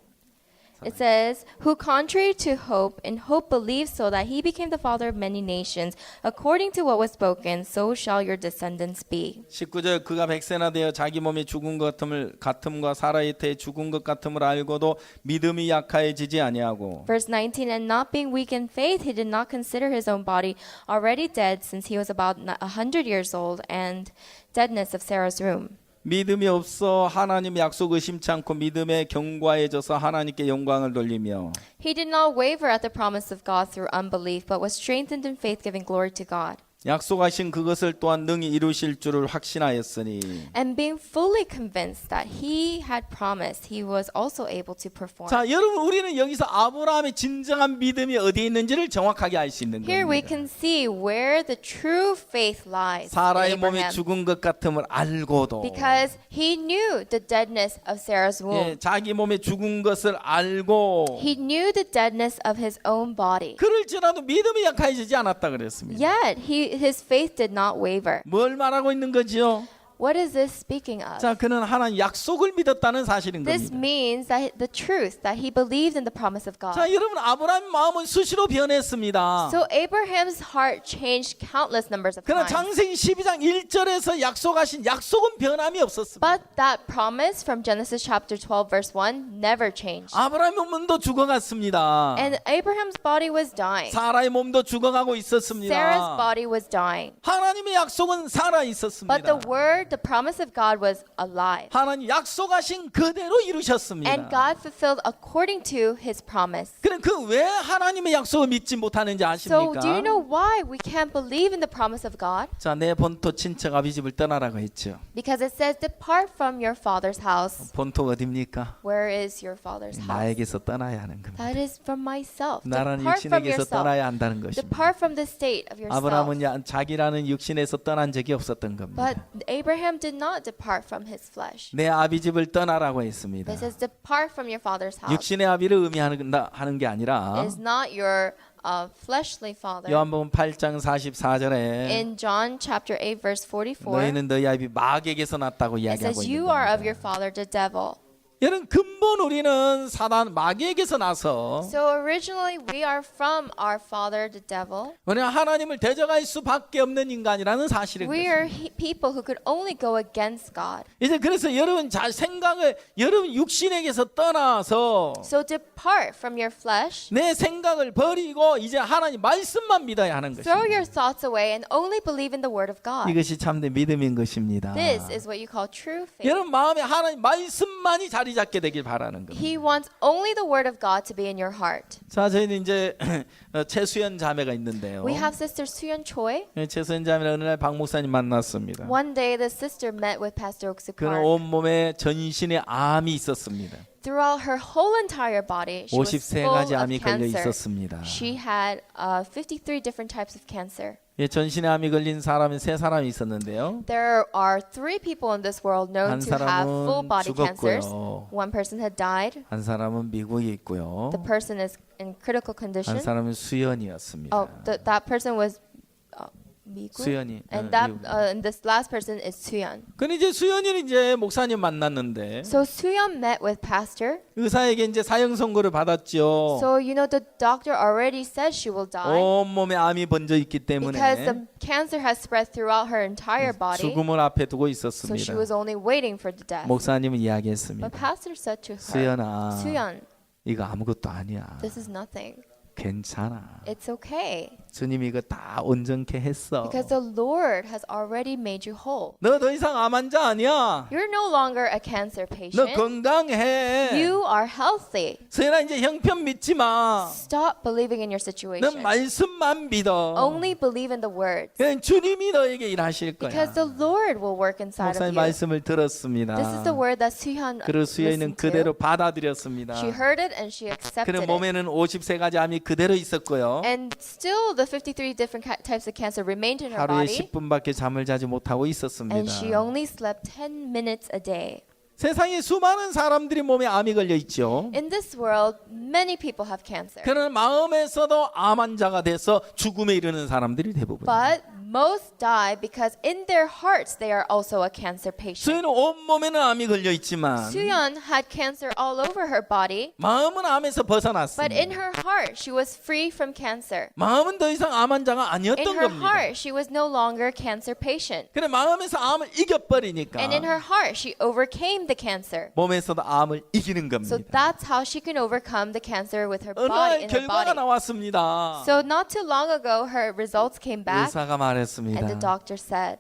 It says, who contrary to hope, in hope believed so that he became the father of many nations, according to what was spoken, so shall your descendants be. 19절 그가 100세나 되어 자기 몸이 죽은 것 같음과 사라의 태에 죽은 것 같음을 알고도 믿음이 약하여지지 아니하고 Verse 19, and not being weak in faith, he did not consider his own body already dead, since he was about 100 years old, and deadness of Sarah's womb. 믿음이 없어 하나님의 약속 의심치 않고 믿음에 견고해져서 하나님께 영광을 돌리며 He did not waver at the promise of God through unbelief, but was strengthened in faith, giving glory to God. 약속하신 그것을 또한 능히 이루실 줄을 확신하였으니 And being fully convinced that he had promised, he was also able to perform. 자, 여러분 우리는 여기서 아브라함의 진정한 믿음이 어디에 있는지를 정확하게 알 수 있는 Here we 겁니다. can see where the true faith lies in 사라의 몸이 Abraham. 죽은 것 같음을 알고도 Because he knew the deadness of Sarah's 예, womb. 자기 몸에 죽은 것을 알고 He knew the deadness of his own body. 그럴지라도 믿음이 약해지지 않았다 그랬습니다. Yet his faith did not waver. 뭘 말하고 있는 거지요? What is this speaking of? 자, 그는 하나님 약속을 믿었다는 사실인 This 겁니다. means that the truth, that he believed in the promise of God. 자, 여러분 아브라함의 마음은 수시로 변했습니다. So Abraham's heart changed countless numbers of 그러나 times. 창세기 12장 1절에서 약속하신 약속은 변함이 없었습니다. But that promise from Genesis chapter 12 verse 1 never changed. 아브라함의 몸도 죽어갔습니다. And Abraham's body was dying. 사라의 몸도 죽어가고 Sarah's 있었습니다. body was dying. 하나님의 약속은 살아 있었습니다. But the word, the promise of God was alive. 하나님 약속하신 그대로 이루셨습니다. And God fulfilled according to his promise. 그럼 그 왜 하나님의 약속을 믿지 못하는지 So 아십니까? do you know why we can't believe in the promise of God? 자, 내 본토 친척 아비 집을 떠나라고 했죠. Because it says, depart from your father's house. 본토가 어딥니까? Where is your father's house? 나에게서 떠나야 하는 겁니다. That is from myself. 나라는 Depart from 육신에게서 yourself. 떠나야 한다는 것입니다. Depart from the state of yourself. 아브라함은 자기라는 육신에서 떠난 적이 없었던 겁니다. But Abraham did not depart from his flesh. 내 아비 집을 떠나라고 했습니다. It says, depart from your father's house. 육신의 아비를 의미하는 게 아니라 It is not your fleshly father. 요한복음 8장 44절에 In John chapter 8 verse 44, 너희는 너희 아비 마귀에게서 났다고 it 이야기하고 says, 있는 you are of your 겁니다. father, the devil. 여러분 근본 우리는 사단 마귀에게서 나서 So originally we are from our father, the devil. 왜냐하면 하나님을 대적할 수밖에 없는 인간이라는 사실인 We 거죠. are people who could only go against God. 이제 그래서 여러분 자 생각을 여러분 육신에게서 떠나서 So depart from your flesh, 내 생각을 버리고 이제 하나님 말씀만 믿어야 하는 throw 것입니다. your thoughts away, and only believe in the word of God. 이것이 참된 믿음인 것입니다. This is what you call true faith. 여러분 마음에 하나님 말씀만이 자리 잡게 되길 바라는 겁니다. He wants only the word of God to be in your heart. 자, 저희는 이제 최수연 자매가 있는데요. We have sister Suyeon Choi. 최수연 자매는 어느 날 박 목사님 만났습니다. One day the sister met with Pastor Oksik 그는 Park. 온몸에 전신에 암이 있었습니다. Throughout her whole entire body, she was 53가지 full of 암이 걸려 cancer. 있었습니다. She had 53 different types of cancer. 예, 전신에 암이 걸린 사람이 3사람이 있었는데요. There are 3 people in this world known 한 to have full 사람은 body cancers. 죽었고요. One person had died. 한 사람은 미국에 있고요. The person is in critical 한 condition. 사람은 수연이었습니다. Oh, that person was 미국. 수연이. And 미국. and this last person is Suyeon. 근데 이제 수연이는 이제 목사님 만났는데 So Suyeon met with Pastor. 의사에게 이제 사형 선고를 받았죠. So you know the doctor already said she will die 온몸에 암이 번져 있기 because 때문에 the cancer has spread throughout her entire body. 죽음을 앞에 두고 So she 있었습니다. was only waiting for the death. 목사님은 But 이야기했습니다. Pastor said to her, 수연아, Suyeon, 이거 아무것도 아니야. this is nothing. 괜찮아. It's okay 주님이 이거 다 온전케 했어. because the Lord has already made you whole. 너 더 이상 암 환자 아니야. You're no longer a cancer 너 patient. 건강해. You are healthy. 수연아 이제 형편 믿지 마. Stop believing in your 너 situation. 말씀만 믿어. Only believe in the word 그냥 주님이 너에게 일하실 거야. because the Lord will work inside of 목사님 you. 말씀을 들었습니다. This is the word that Suyeon 그리고 수연이는 listened to. 그대로 받아들였습니다. She heard it and she accepted 그는 it. 몸에는 53가지 암이 그대로 있었고요. And still the 53 different types of cancer remained in her 하루에 body. 10분밖에 잠을 자지 못하고 And 있었습니다. she only slept 10 minutes a day. 세상에 수많은 사람들이 몸에 암이 걸려 있죠. In this world, many people have cancer. 그러나 마음에서도 암 환자가 돼서 죽음에 이르는 사람들이 대부분. But most die because in their hearts they are also a cancer patient. 수연은 온몸에는 암이 걸려 있지만 Suyeon had cancer all over her body, 마음은 암에서 but 벗어났습니다. in her heart she was free from cancer. 마음은 더 이상 암 환자가 In 아니었던 her 겁니다. heart she was no longer cancer patient. 그래 마음에서 암을 이겨버리니까 And in her heart she overcame the cancer. 몸에서도 암을 이기는 겁니다. So that's how she can overcome the cancer with her 어느 body 날 in her 결과가 body. 나왔습니다. So not too long ago her results came back 의사가 and the 말했습니다. doctor said,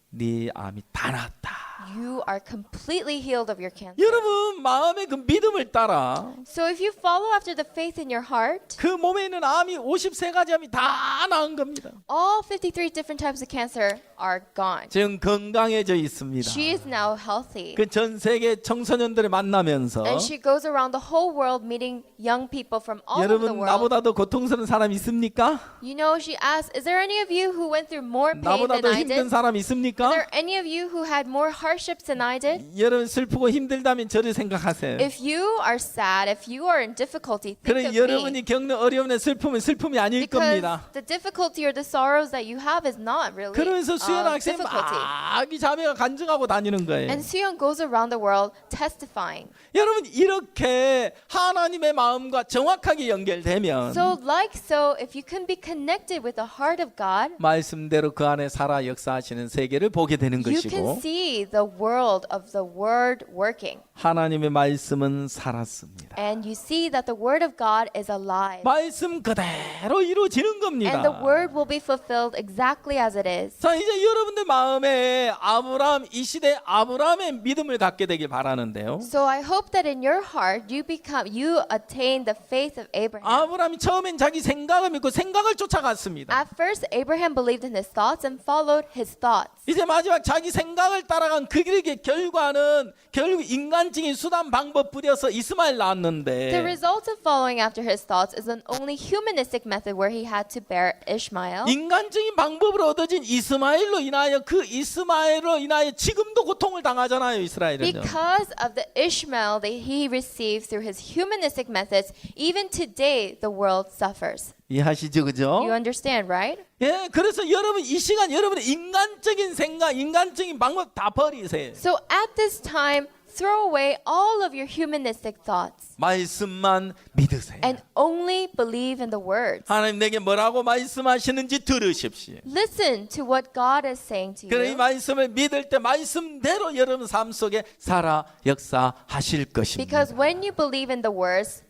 네 암이 다 났다. you are completely healed of your cancer. 여러분 마음의 그 믿음을 따라 So if you follow after the faith in your heart, 그 몸에 있는 암이 53가지 암이 다 나은 겁니다. all 53 different types of cancer are gone. 지금 건강해져 있습니다. She is now healthy. 그 전 세계 청소년들을 만나면서 And she goes around the whole world meeting young people from all over the 여러분 world. 나보다 더 고통스러운 사람 있습니까? You know, she asked, is there any of you who went through more pain 나보다 than 더 I 힘든 did? 사람 Is 있습니까? there any of you who had more hardships than I did? 여러분 슬프고 힘들다면 저를 생각하세요. If you are sad, if you are in difficulty, think 그래 of 여러분이 me. 겪는 어려움의 슬픔은 슬픔이 아닐 Because 겁니다. the difficulty or the sorrows that you have is not really 그러면서 수연 학생 difficulty. 막 이 자매가 간증하고 다니는 거예요. And Suyeon goes around the world testifying. 여러분 이렇게 하나님의 마음과 정확하게 연결되면 So if you can be connected with the heart of God, 말씀대로 그 안에 살아 역사하시는 세계를 보게 되는 you can 것이고 see the world of the Word working. 하나님의 말씀은 살았습니다. And you see that the Word of God is alive. 말씀 그대로 이루어지는 겁니다. And the Word will be fulfilled exactly as it is. 자 이제 여러분들 마음에 아브라함 이 시대 아브라함의 믿음을 갖게 되길 바라는데요. So I hope that in your heart you attain the faith of Abraham. 아브라함이 처음엔 자기 생각을 믿고 생각을 쫓아갔습니다. At first, Abraham believed in his thoughts and followed his thoughts. 이제 마지막 자기 생각을 따라간 그 길의 결과는 결국 인간적인 수단 방법 부려서 이스마엘 The 낳았는데 result of following after his thoughts is an only humanistic method where he had to bear Ishmael. 인간적인 방법으로 얻어진 이스마엘로 인하여 그 이스마엘로 인하여 지금도 고통을 당하잖아요 이스라엘은요. Because of the Ishmael that he received through his humanistic methods, even today the world suffers. 이해하시죠, 그죠? You understand, right? 예, 그래서 여러분 이 시간 여러분의 인간적인 생각, 인간적인 방법 다 버리세요. So at this time, throw away all of your humanistic thoughts 말씀만 믿으세요. and only believe in the words. 하나님 내게 뭐라고 말씀하시는지 들으십시오. Listen to what God is saying to 그래 이 you. 말씀을 믿을 때 말씀대로 여러분 삶 속에 살아 역사하실 것입니다. Because when you believe in the words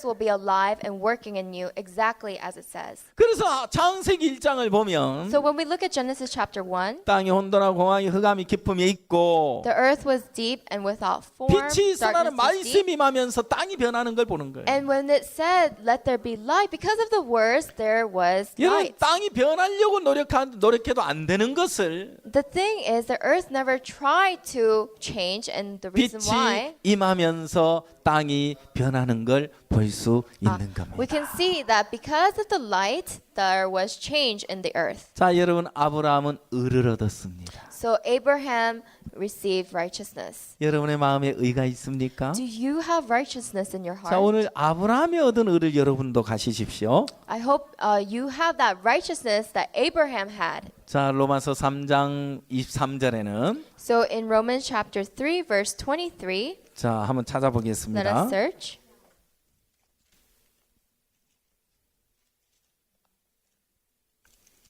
will be alive and working in you exactly as it says. 그래서 창세기 1장을 보면 So when we look at Genesis chapter 1, 땅이 혼돈하고 공황이 흑암이 깊음이 있고 the earth was deep and without form. 빛이 있으나는 Darkness was deep. 말씀이 임하면서 땅이 변하는 걸 보는 거예요. And when it said, let there be light, because of the words, there was 여러분 light. 땅이 변하려고 노력해도 안 되는 것을 The thing is, the earth never tried to change, and the reason why 빛이 임하면서 땅이 변하는 걸 볼 수 있는 겁니다. we can see that because of the light, there was change in the earth. 자, 여러분 아브라함은 의를 얻었습니다. So Abraham received righteousness. 여러분의 마음에 의가 있습니까? Do you have righteousness in your 자, heart? 오늘 아브라함이 얻은 의를 여러분도 가지십시오. I hope you have that righteousness that Abraham had. 자, 로마서 3장 23절에는 So in Romans chapter 3, verse 23, 자, 한번 let 찾아보겠습니다. us search.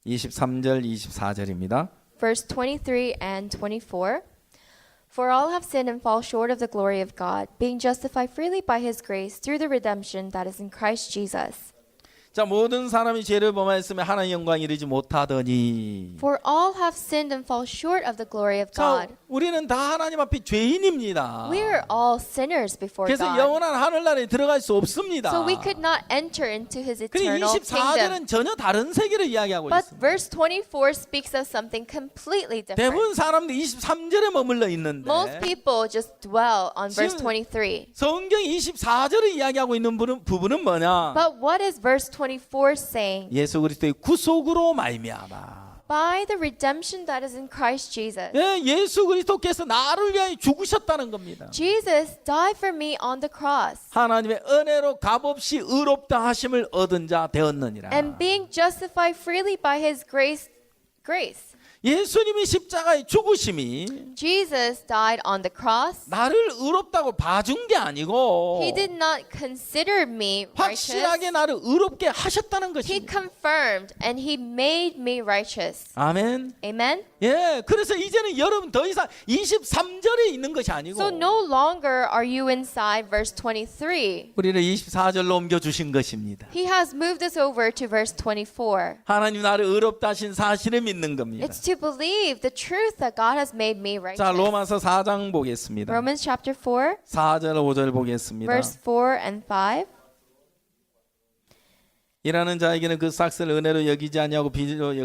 23절 24절입니다. Verse 23 and 24. For all have sinned and fall short of the glory of God, being justified freely by his grace through the redemption that is in Christ Jesus. 자, 모든 사람이 죄를 범하였으면 하나님의 영광에 이르지 못하더니. For all have sinned and fall short of the glory of 자, God. 우리는 다 하나님 앞에 죄인입니다. We are all sinners before 그래서 God. 영원한 하늘나라에 들어갈 수 없습니다. So we could not enter into his 그리고 eternal kingdom. 24절은 전혀 다른 세계를 이야기하고 But 있습니다. verse 24 speaks of something completely different. 대부분 사람들이 23절에 머물러 있는데 Most people just dwell on verse 지금 23. 성경 24절을 이야기하고 있는 부분은 뭐냐? But what is verse 24 saying? 예수 그리스도의 구속으로 말미암아. By the redemption that is in Christ Jesus. 예, 예수 그리스도께서 나를 위하여 죽으셨다는 겁니다. Jesus died for me on the cross. 하나님의 은혜로 값없이 의롭다 하심을 얻은 자 되었느니라. And being justified freely by his grace. 예수님이 십자가에 죽으심이 Jesus died on the cross. 나를 의롭다고 봐준 게 아니고 He did not consider me righteous. 확실하게 나를 의롭게 하셨다는 He 것입니다. confirmed and he made me righteous. 아멘. Amen. 예, 그래서 이제는 여러분 더 이상 23절에 있는 것이 아니고 So no longer are you inside verse 23. 우리를 24절로 옮겨 주신 것입니다. He has moved us over to verse 24. 하나님 나를 의롭다 하신 사실을 믿는 겁니다. It's to believe the truth that God has made me righteous. 자, 로마서 4장 보겠습니다. Romans chapter 4, 4절 5절 보겠습니다. verse 4 and 5. 일하는 자에게는 그 삭을 은혜로 여기지 아니하고 빚으로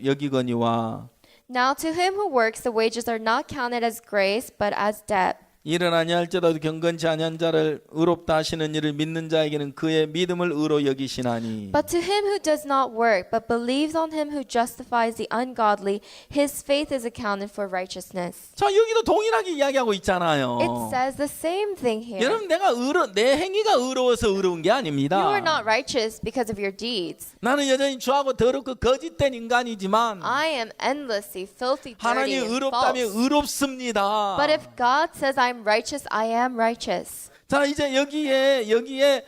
여기거니와 Now to him who works the wages are not counted as grace but as debt. 일은 아니할지라도 경건치 아니한 자를 의롭다 하시는 이를 믿는 자에게는 그의 믿음을 의로 여기시나니. But to him who does not work but believes on him who justifies the ungodly, his faith is accounted for righteousness. 자, 여기도 동일하게 이야기하고 있잖아요. It says the same thing here. 여러분 내가 내 행위가 의로워서 의로운 게 아닙니다. You are not righteous because of your deeds. 나는 여전히 죄하고 더럽고 거짓된 인간이지만 I am endlessly filthy, dirty, 하나님 and 의롭다면 false. 의롭습니다. But if God says I'm righteous, I am righteous. 자, 이제 여기에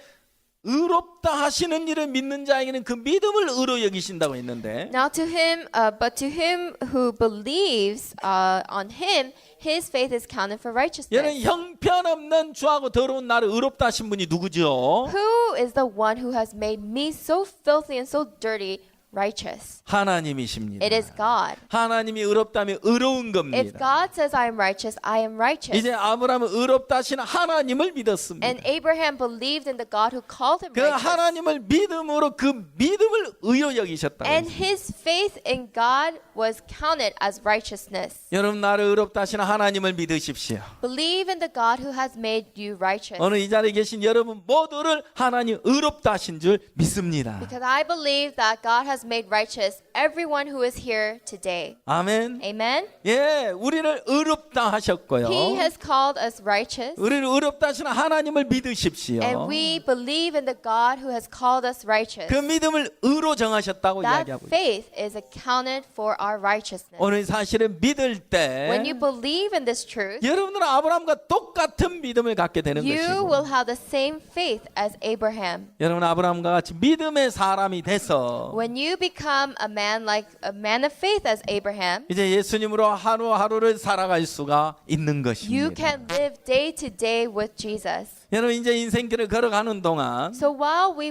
의롭다 하시는 일을 믿는 자에게는 그 믿음을 의로 여기신다고 했는데 Now to him, but to him who believes on him, his faith is counted for righteousness. 여러분 형편없는 죄하고 더러운 나를 의롭다 하신 분이 누구죠? Who is the one who has made me so filthy and so dirty righteous? 하나님이십니다. It is God. 하나님이 의롭다면 의로운 If 겁니다. God says I am righteous, I am righteous. 이제 아브라함은 의롭다 하신 하나님을 믿었습니다. And Abraham believed in the God who called him 그 righteous. 하나님을 믿음으로 그 믿음을 의로 여기셨다. And his faith in God was counted as righteousness. 여러분 나를 의롭다 하시는 하나님을 믿으십시오. Believe in the God who has made you righteous. 오늘 이 자리에 계신 여러분 모두를 하나님 의롭다 하신 줄 믿습니다. Because I believe that God has has made righteous everyone who is here today. 아멘. Amen. 예, 우리를 의롭다 하셨고요. He has called us righteous. 우리를 의롭다 하시는 하나님을 믿으십시오. And we believe in the God who has called us righteous. 그 믿음을 의로 정하셨다고 That 이야기하고 있어요. faith is accounted for our righteousness. 오늘 사실은 믿을 때 When you believe in this truth, 여러분들은 아브라함과 똑같은 믿음을 갖게 되는 you 것이고 will have the same faith as Abraham. 여러분 아브라함과 같이 믿음의 사람이 돼서 When you become a man like a man of faith as Abraham, 이제 예수님으로 하루하루를 살아갈 수가 있는 you 것입니다. can live day to day with Jesus. 여러분 이제 인생길을 걸어가는 동안 So while we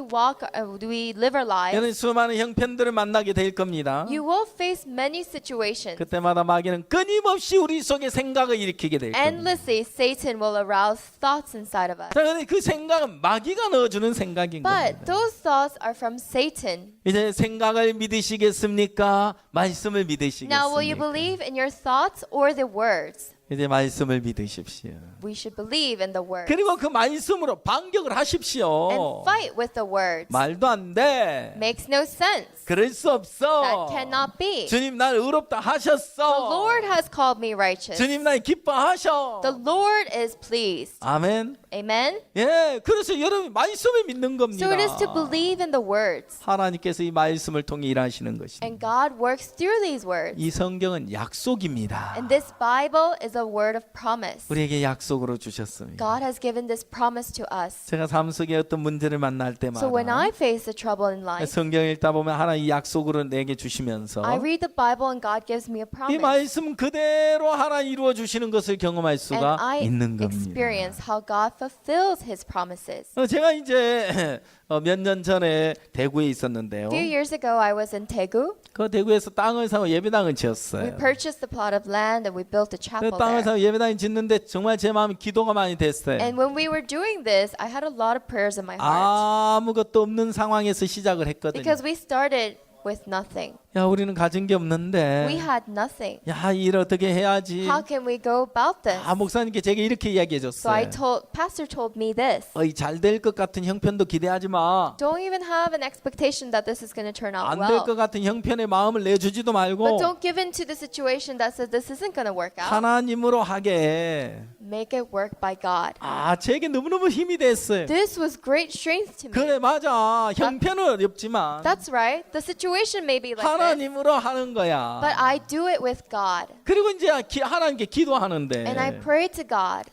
live our lives, 여러분 수많은 형편들을 만나게 될 겁니다. you will face many situations. 그때마다 마귀는 끊임없이 우리 속에 생각을 일으키게 될 겁니다. Endlessly, Satan will arouse thoughts inside of us. 그런데 그 생각은 마귀가 넣어주는 생각인 겁니다. But those thoughts are from Satan. 이제 생각을 믿으시겠습니까? 말씀을 Now, will you 믿으시겠습니까? believe in your thoughts or the words? 이제 말씀을 믿으십시오. We should believe in the words 그리고 그 말씀으로 반격을 하십시오. and fight with the words. 말도 안 돼. Makes no sense. 그럴 수 없어. That cannot be. 주님 날 의롭다 The 하셨어. Lord has called me righteous. 주님 날 기뻐하셔. The Lord is pleased. 아멘. Amen. 예, 그래서 여러분 말씀을 믿는 겁니다. So it is to believe in the words. 하나님께서 이 말씀을 통해 일하시는 것입니다. And God works through these words. 이 성경은 약속입니다. And this Bible is a word of promise. 우리에게 약속으로 주셨습니다. God has given this promise to us. 제가 삶 속에 어떤 문제를 만날 So when 때마다 I face a trouble in life, 성경 읽다 보면 하나님 약속으로 내게 주시면서 I read the Bible and God gives me a 이 promise. 말씀 그대로 하나님 이루어 주시는 것을 경험할 And 수가 I 있는 겁니다. experience how God fulfills His promises. 제가 이제 몇 년 전에 대구에 있었는데요. A few years ago, I was in Daegu. 그 대구에서 땅을 사고 예배당을 We 지었어요. purchased a plot of land and we built a 그 chapel 땅을 there. 사고 예배당을 짓는데 정말 제 마음이 기도가 많이 됐어요. And when we were doing this, I had a lot of prayers in my heart 아무것도 없는 상황에서 시작을 했거든요. because we started with nothing. 야, 우리는 가진 게 없는데 We had nothing. 야, 일 어떻게 해야지? How can we go about this? 목사님께 제게 이렇게 이야기해 So I 줬어요. pastor told me this. 잘 될 것 같은 형편도 기대하지 마. Don't even have an expectation that this is going to turn out 안 될 것 well. 같은 형편의 마음을 내주지도 But 말고 don't give in to the situation that says this isn't going to work out. 하나님으로 하게. Make it work by God. 제게 너무너무 힘이 됐어요. This was great strength to me. 그래 맞아. 형편은 어렵지만 That's right. The situation may be like this, 하나님으로 하는 거야. but I do it with God. 그리고 이제 하나님께 기도하는데 And I pray to God.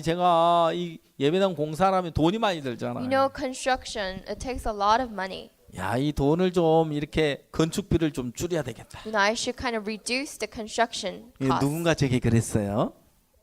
제가 이 예배당 공사라면 돈이 많이 들잖아요. You know, construction, it takes a lot of money. 이 돈을 좀 이렇게 건축비를 좀 줄여야 되겠다. You know, I should kind of reduce the construction costs. 누군가 제게 그랬어요.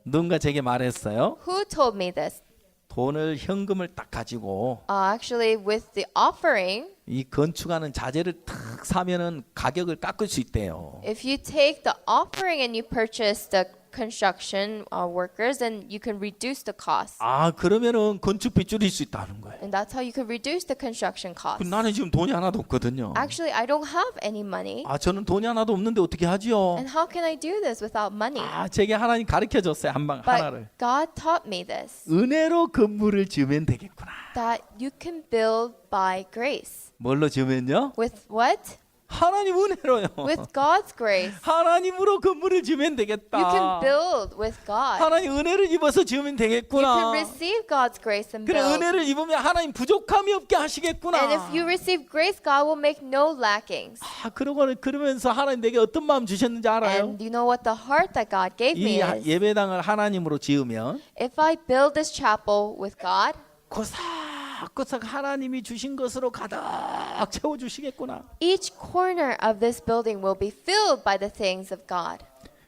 누군가 제게 말했어요. Who told me this? 돈을 현금을 딱 가지고 Actually, with the offering, 이 건축하는 자재를 탁 사면은 가격을 깎을 수 있대요. if you take the offering and you purchase the construction workers, then you can reduce the cost. 그러면은 건축비 줄일 수 있다는 거예요. And that's how you can reduce the construction cost. 나는 지금 돈이 하나도 없거든요. Actually, I don't have any money. 저는 돈이 하나도 없는데 어떻게 하지요? And how can I do this without money? 제게 하나님 가르쳐 줬어요. 하나를. But God taught me this, 은혜로 건물을 지으면 되겠구나. that you can build by grace. 뭘로 지으면요? With what? 하나님 은혜로요. With God's grace. 하나님으로 건물을 지으면 되겠다. You can build with God. 하나님 은혜를 입어서 지으면 You can 되겠구나. receive God's grace and 그래 build. 은혜를 입으면 하나님 부족함이 없게 하시겠구나. And if you receive grace, God will make no lackings. 그러면서 하나님 내게 어떤 마음 주셨는지 알아요? And you know what the heart that God gave me 이 is? 예배당을 하나님으로 지으면 If I build this chapel with God, 고삭고삭 하나님이 주신 것으로 가득 채워 주시겠구나. each corner of this building will be filled by the things of God.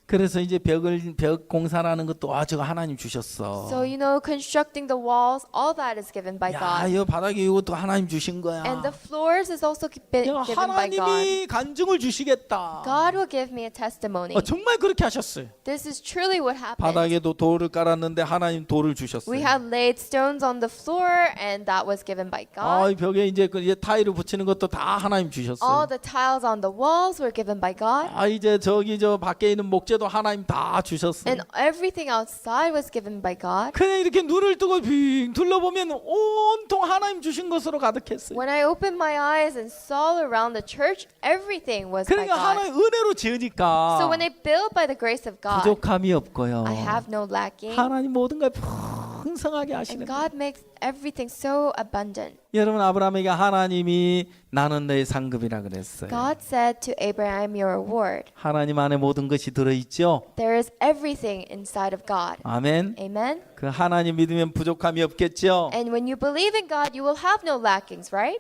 그래서 이제 벽 공사라는 것도 저거 하나님 주셨어. So you know, constructing the walls, all that is given by God. 이 바닥에 이것도 하나님 주신 거야. And the floors is also given by God. 하나님이 간증을 주시겠다. God will give me a testimony. 정말 그렇게 하셨어요. This is truly what happened. 바닥에도 돌을 깔았는데 하나님 돌을 주셨어요. We had laid stones on the floor, and that was given by God. 이 벽에 이제 타일을 붙이는 것도 다 하나님 All 주셨어요. the tiles on the walls were given by God. 이제 저기 저 밖에 있는 목재 둘째도 하나님 다 주셨어요. And everything outside was given by God. 그냥 이렇게 눈을 뜨고 빙 둘러보면 온통 하나님 주신 것으로 가득했어요. When I opened my eyes and saw around the church, everything was by 그러니까 God. 하나님 은혜로 지으니까 So when I build by the grace of God, 부족함이 없고요. I have no lacking. 하나님 모든 걸 풍성하게 하시는 And 거예요. God makes everything so abundant. 여러분 아브라함에게 하나님이 나는 너의 상급이라 그랬어요. God said to Abraham, your reward. 하나님 안에 모든 것이 들어있죠. There is everything inside of God. 아멘. Amen. 그 하나님 믿으면 부족함이 없겠죠. And when you believe in God, you will have no lackings, right?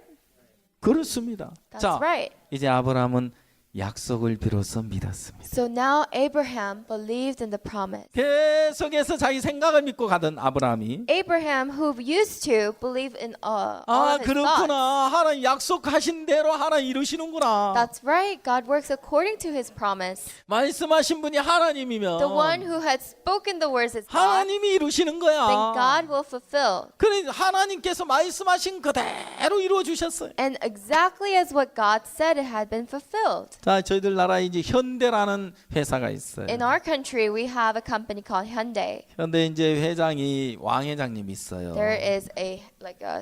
그렇습니다. That's 자, right. 이제 아브라함은 약속을 비로소 믿었습니다. So now Abraham believed in the promise. 계속해서 자기 생각을 믿고 가던 아브라함이 Abraham, who used to believe in all 아 of his thoughts. 그렇구나 하나님 약속하신 대로 하나님 이루시는구나. That's right. God works according to his promise. 말씀하신 분이 하나님이면 The one who had spoken the words is God. 하나님이 이루시는 Then 거야. God will fulfill. 그래 하나님께서 말씀하신 그대로 이루어 주셨어요. And exactly as what God said, it had been fulfilled. 자, 저희들 나라에 이제 현대라는 회사가 있어요. In our country, we have a company called Hyundai. 현대 이제 회장이 왕 회장님 있어요. There is a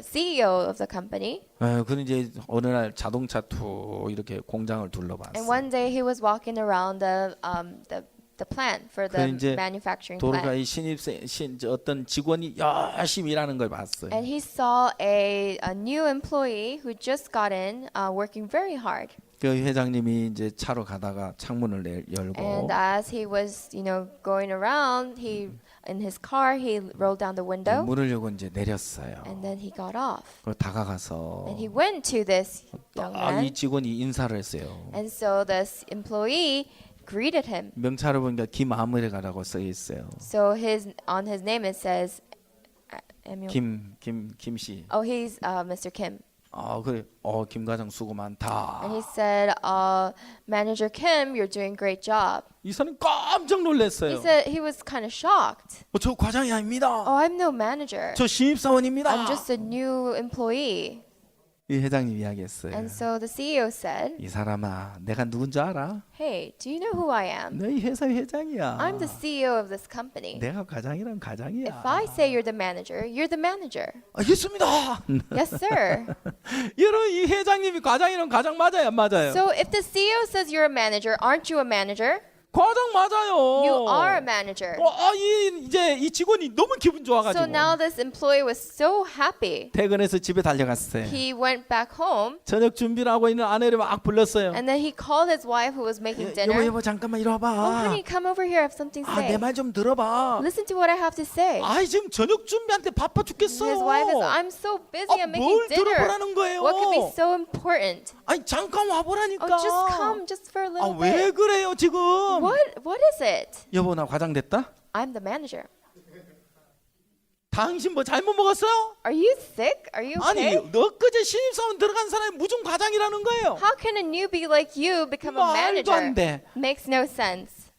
CEO of the company. 그는 이제 어느 날 자동차 투 이렇게 공장을 And 둘러봤어요. one day he was walking around the plant for the 그 이제 manufacturing 도로가 plant. 이 어떤 직원이 열심히 일하는 걸 봤어요. And he saw a new employee who just got in, working very hard. 그 회장님이 이제 차로 가다가 창문을 열고 And as he was, going around, in his car, he rolled down the window, 문을 열고 이제 내렸어요. and then he got off. 그 다가가서 And he went to this young 이 man, 직원이 인사를 했어요. and so this employee greeted him. 명찰을 보니까 김아무레가라고 써 있어요. So on his name it says, 김씨. oh, he's Mr. Kim. 그래. 김 과장 수고 많다. And he said, Manager Kim, you're doing great job. 이 사람 깜짝 He 놀랐어요. said he was kind of shocked. 저 과장이 아닙니다. Oh, I'm no manager. 저 신입사원입니다. I'm just a new employee. 이 회장님 이야기했어요. And so the CEO said, 이 사람아, 내가 누군지 알아? hey, do you know who I am? 너희 회사 회장이야. I'm the CEO of this company. 내가 과장이란 과장이야. If I say you're the manager, you're the manager. 알겠습니다. Yes, sir. 여러분 이 회장님이 과장이란 과장 맞아요, 안 맞아요? So if the CEO says you're a manager, aren't you a manager? 과장 맞아요. You are a manager. 이제 이 직원이 너무 기분 So 좋아가지고 now this employee was so happy. 퇴근해서 집에 달려갔어요. He went back home, 저녁 준비를 하고 있는 아내를 막 불렀어요. and then he called his wife who was making dinner. 여보 잠깐만 이리 Oh, 와봐. honey, come over here. I have something to 내 say. 말 좀 들어봐. Listen to what I have to say. 지금 저녁 준비한테 바빠 죽겠어. His wife is, I'm so busy. I'm 뭘 making dinner. 들어보라는 거예요? What could be so important? 잠깐 와보라니까. Oh, just come, just for a little 왜 bit. 그래요 지금? What is it? 여보 나 과장 됐다? I'm the manager. 당신 뭐 잘못 먹었어요? Are you sick? Are you 아니 okay? 엊그제 신입사원 들어간 사람이 무슨 과장이라는 거예요? How can a newbie like you become a 말도 안 manager? 돼. Makes no sense.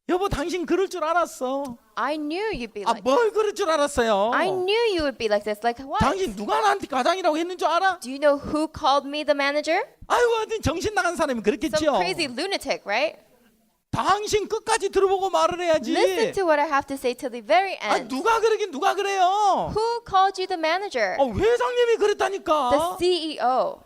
여보 당신 그럴 줄 알았어. I knew you'd be like 뭘 그럴 줄 알았어요? I knew you would be like this. Like what? 당신 누가 나한테 과장이라고 했는 줄 알아? Do you know who called me the manager? 하여튼 정신 나간 사람이 Some 그렇겠지요. crazy lunatic, right? 당신 끝까지 들어보고 말을 해야지. Listen to what I have to say till the very end. 누가 그러긴 누가 그래요? Who called you the manager? 회장님이 그랬다니까. The CEO.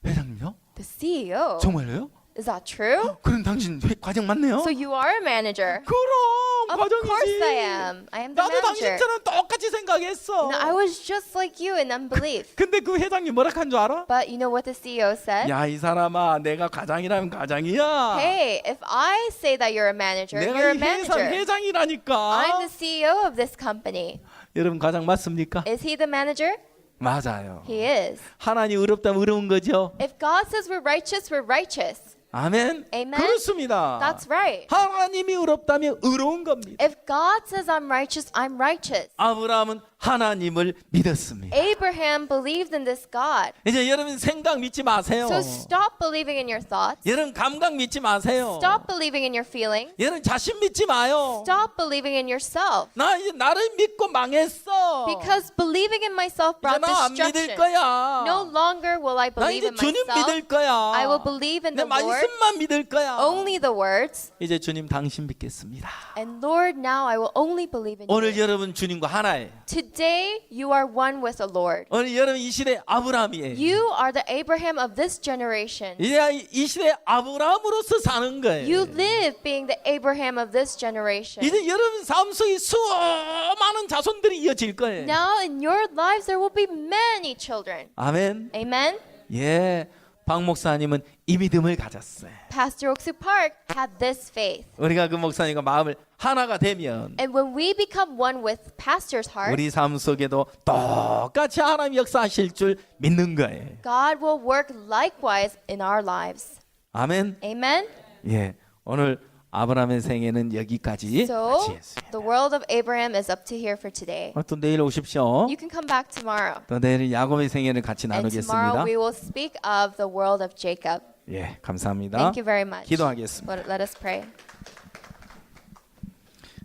회장님요? The CEO. 정말요? Is that true? 그럼 당신 과장 맞네요? So you are a manager. 그럼 Of course 과장이지. I am. I am the 나도 manager. 당신처럼 똑같이 생각했어. No, I was just like you in unbelief. 근데 그 회장님 뭐라 한 줄 알아? But you know what the CEO said? 야 이 사람아 내가 과장이라면 과장이야. Hey, if I say that you're a manager, 내가 you're a 이 회사 manager. 회장이라니까. I'm the CEO of this company. 여러분 과장 맞습니까? Is he the manager? 맞아요. He is. 하나님 의롭다면 의로운 거죠. If God says we're righteous. 아멘. Amen. 그렇습니다. That's right. 하나님이 의롭다면 의로운 겁니다. If God says I'm righteous, I'm righteous. 아브라함은 하나님을 믿었습니다. Abraham believed in this God. 이제 여러분 생각 믿지 마세요. So stop believing in your thoughts. 여러분 감각 믿지 마세요. Stop believing in your feelings. 여러분 자신 믿지 마요. Stop believing in yourself. 나 이제 나를 믿고 망했어. Because believing in myself 이제 brought 나 안 믿을 destruction. 거야. No longer will I 나 believe 이제 in 주님 myself. 믿을 거야. I will believe in 내 the Lord. 말씀만 믿을 거야. Only the words. 이제 주님 당신 믿겠습니다. And Lord, now I will only believe in 오늘 you. 여러분 주님과 하나예요. Today you are one with the Lord. 오늘 여러분 이 시대 아브라함이에요. You are the Abraham of this generation. 이제 이 시대 아브라함으로서 사는 거예요. You live being the Abraham of this generation. 이제 여러분 삶 속에 수많은 자손들이 이어질 거예요. Now in your lives there will be many children. 아멘. Amen. 예, 박 목사님은 이 믿음을 가졌어요. Pastor Oksu Park had this faith. 우리가 그 목사님과 마음을 하나가 되면 And when we become one with pastor's heart, 우리 삶 속에도 똑같이 하나님 역사하실 줄 믿는 거예요. God will work likewise in our lives. 아멘. Amen. 예, 오늘 아브라함의 생애는 여기까지 So 같이 했습니다. the world of Abraham is up to here for today. 또 내일 오십시오. You can come back tomorrow. 또 내일 야곱의 생애를 같이 And tomorrow 나누겠습니다. we will speak of the world of Jacob. 예, 감사합니다. Thank you very much. 기도하겠습니다. Let us pray.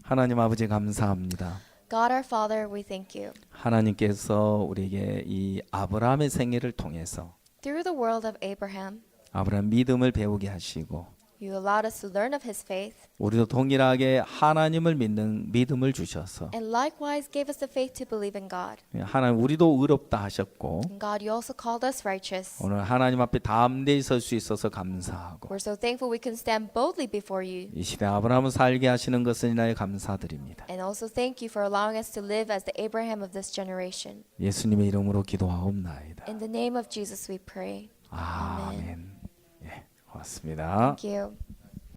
하나님 아버지 감사합니다. God our Father, we thank you. 하나님께서 우리에게 이 아브라함의 생애를 통해서 Through the world of Abraham, 아브라함 믿음을 배우게 하시고 you allowed us to learn of his faith 우리도 동일하게 하나님을 믿는 믿음을 주셔서 and likewise gave us the faith to believe in God. 하나님 우리도 의롭다 하셨고 And God, you also called us righteous. 오늘 하나님 앞에 담대히 설 수 있어서 감사하고 We're so thankful we can stand boldly before you. 이 시대 아브라함을 살게 하시는 것을 인하여 감사드립니다. And also thank you for allowing us to live as the Abraham of this generation. 예수님의 이름으로 기도하옵나이다. In the name of Jesus we pray. 아멘. 예, 고맙습니다. Thank you.